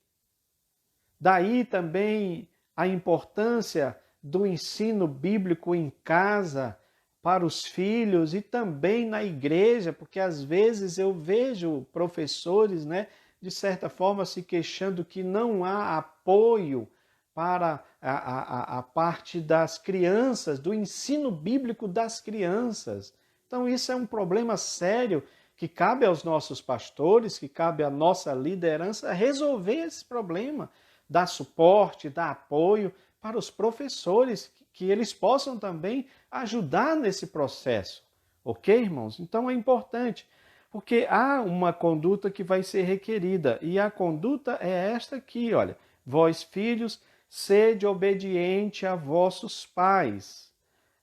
Daí também a importância do ensino bíblico em casa para os filhos e também na igreja, porque às vezes eu vejo professores, né, de certa forma se queixando que não há apoio para a parte das crianças, do ensino bíblico das crianças. Então isso é um problema sério que cabe aos nossos pastores, que cabe à nossa liderança resolver esse problema, dar suporte, dar apoio para os professores, que eles possam também ajudar nesse processo. Ok, irmãos? Então é importante, porque há uma conduta que vai ser requerida, e a conduta é esta aqui, olha: vós, filhos, sede obediente a vossos pais.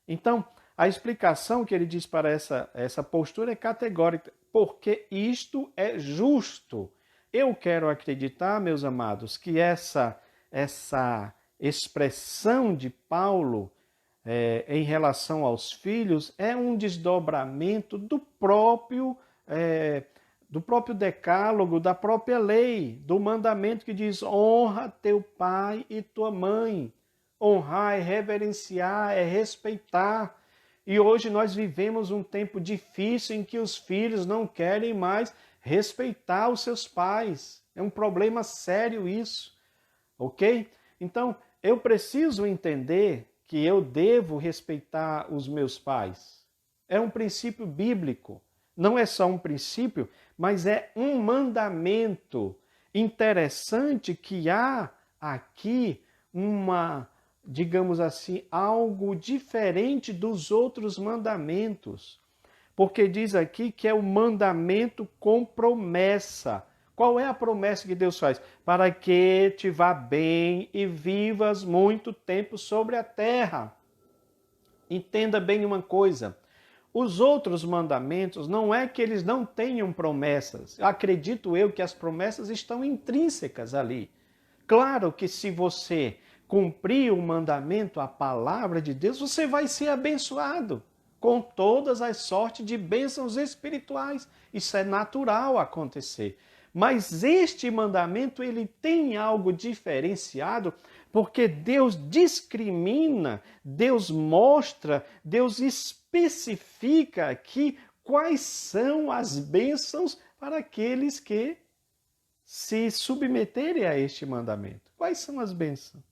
Então, a explicação que ele diz para essa postura é categórica, porque isto é justo. Eu quero acreditar, meus amados, que essa essa expressão de Paulo em relação aos filhos é um desdobramento do próprio decálogo, da própria lei, do mandamento que diz: honra teu pai e tua mãe. Honrar é reverenciar, é respeitar. E hoje nós vivemos um tempo difícil em que os filhos não querem mais respeitar os seus pais. É um problema sério isso, ok? Então, eu preciso entender que eu devo respeitar os meus pais. É um princípio bíblico. Não é só um princípio, mas é um mandamento interessante que há aqui digamos assim, algo diferente dos outros mandamentos. Porque diz aqui que é um mandamento com promessa. Qual é a promessa que Deus faz? Para que te vá bem e vivas muito tempo sobre a terra. Entenda bem uma coisa. Os outros mandamentos não é que eles não tenham promessas. Acredito eu que as promessas estão intrínsecas ali. Claro que se você cumprir o mandamento, a palavra de Deus, você vai ser abençoado com todas as sortes de bênçãos espirituais. Isso é natural acontecer. Mas este mandamento, ele tem algo diferenciado, porque Deus discrimina, Deus mostra, Deus especifica aqui quais são as bênçãos para aqueles que se submeterem a este mandamento. Quais são as bênçãos?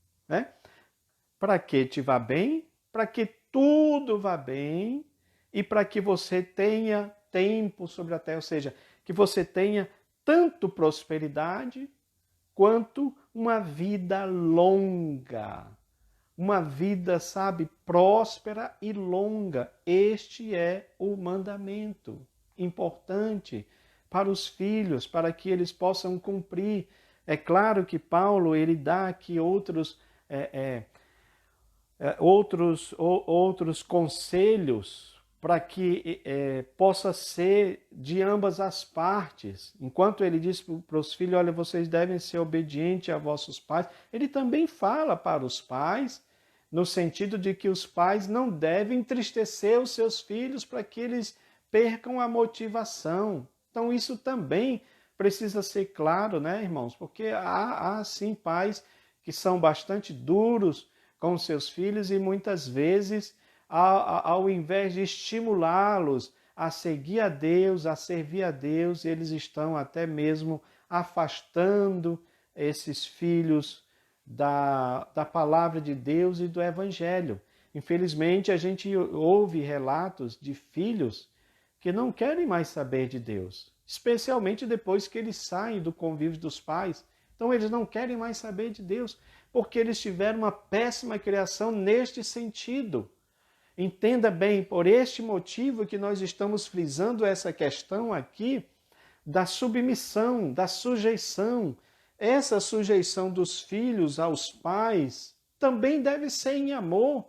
Para que te vá bem, para que tudo vá bem e para que você tenha tempo sobre a terra, ou seja, que você tenha tanto prosperidade quanto uma vida longa. Uma vida, sabe, próspera e longa. Este é o mandamento importante para os filhos, para que eles possam cumprir. É claro que Paulo, ele dá aqui outros conselhos para que possa ser de ambas as partes. Enquanto ele diz para os filhos: olha, vocês devem ser obedientes a vossos pais, ele também fala para os pais, no sentido de que os pais não devem entristecer os seus filhos para que eles percam a motivação. Então isso também precisa ser claro, né, irmãos? Porque há sim pais que são bastante duros com seus filhos e muitas vezes, ao invés de estimulá-los a seguir a Deus, a servir a Deus, eles estão até mesmo afastando esses filhos da palavra de Deus e do Evangelho. Infelizmente, a gente ouve relatos de filhos que não querem mais saber de Deus, especialmente depois que eles saem do convívio dos pais. Então, eles não querem mais saber de Deus, porque eles tiveram uma péssima criação neste sentido. Entenda bem, por este motivo que nós estamos frisando essa questão aqui da submissão, da sujeição. Essa sujeição dos filhos aos pais também deve ser em amor.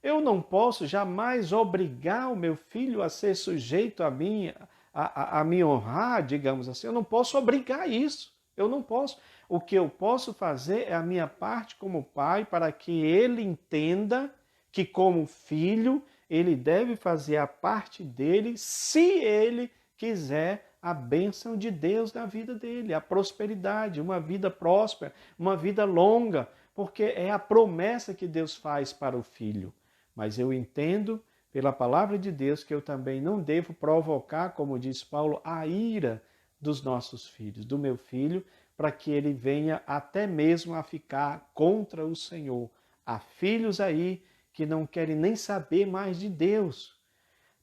Eu não posso jamais obrigar o meu filho a ser sujeito a mim, a me honrar, digamos assim. Eu não posso obrigar isso. Eu não posso. O que eu posso fazer é a minha parte como pai para que ele entenda que, como filho, ele deve fazer a parte dele se ele quiser a bênção de Deus na vida dele, a prosperidade, uma vida próspera, uma vida longa, porque é a promessa que Deus faz para o filho. Mas eu entendo, pela palavra de Deus, que eu também não devo provocar, como diz Paulo, a ira dos nossos filhos, do meu filho, para que ele venha até mesmo a ficar contra o Senhor. Há filhos aí que não querem nem saber mais de Deus,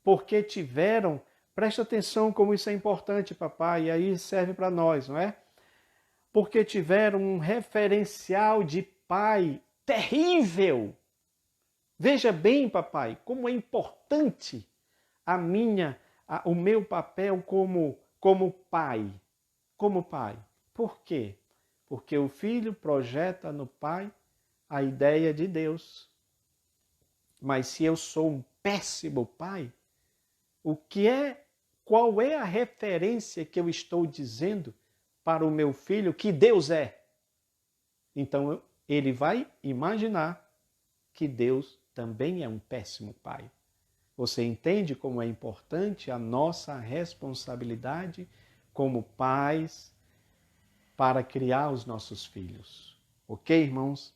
porque tiveram, presta atenção como isso é importante, papai, e aí serve para nós, não é? Porque tiveram um referencial de pai terrível. Veja bem, papai, como é importante o meu papel como pai. Como pai. Por quê? Porque o filho projeta no pai a ideia de Deus. Mas se eu sou um péssimo pai, qual é a referência que eu estou dizendo para o meu filho que Deus é? Então ele vai imaginar que Deus também é um péssimo pai. Você entende como é importante a nossa responsabilidade como pais para criar os nossos filhos? Ok, irmãos?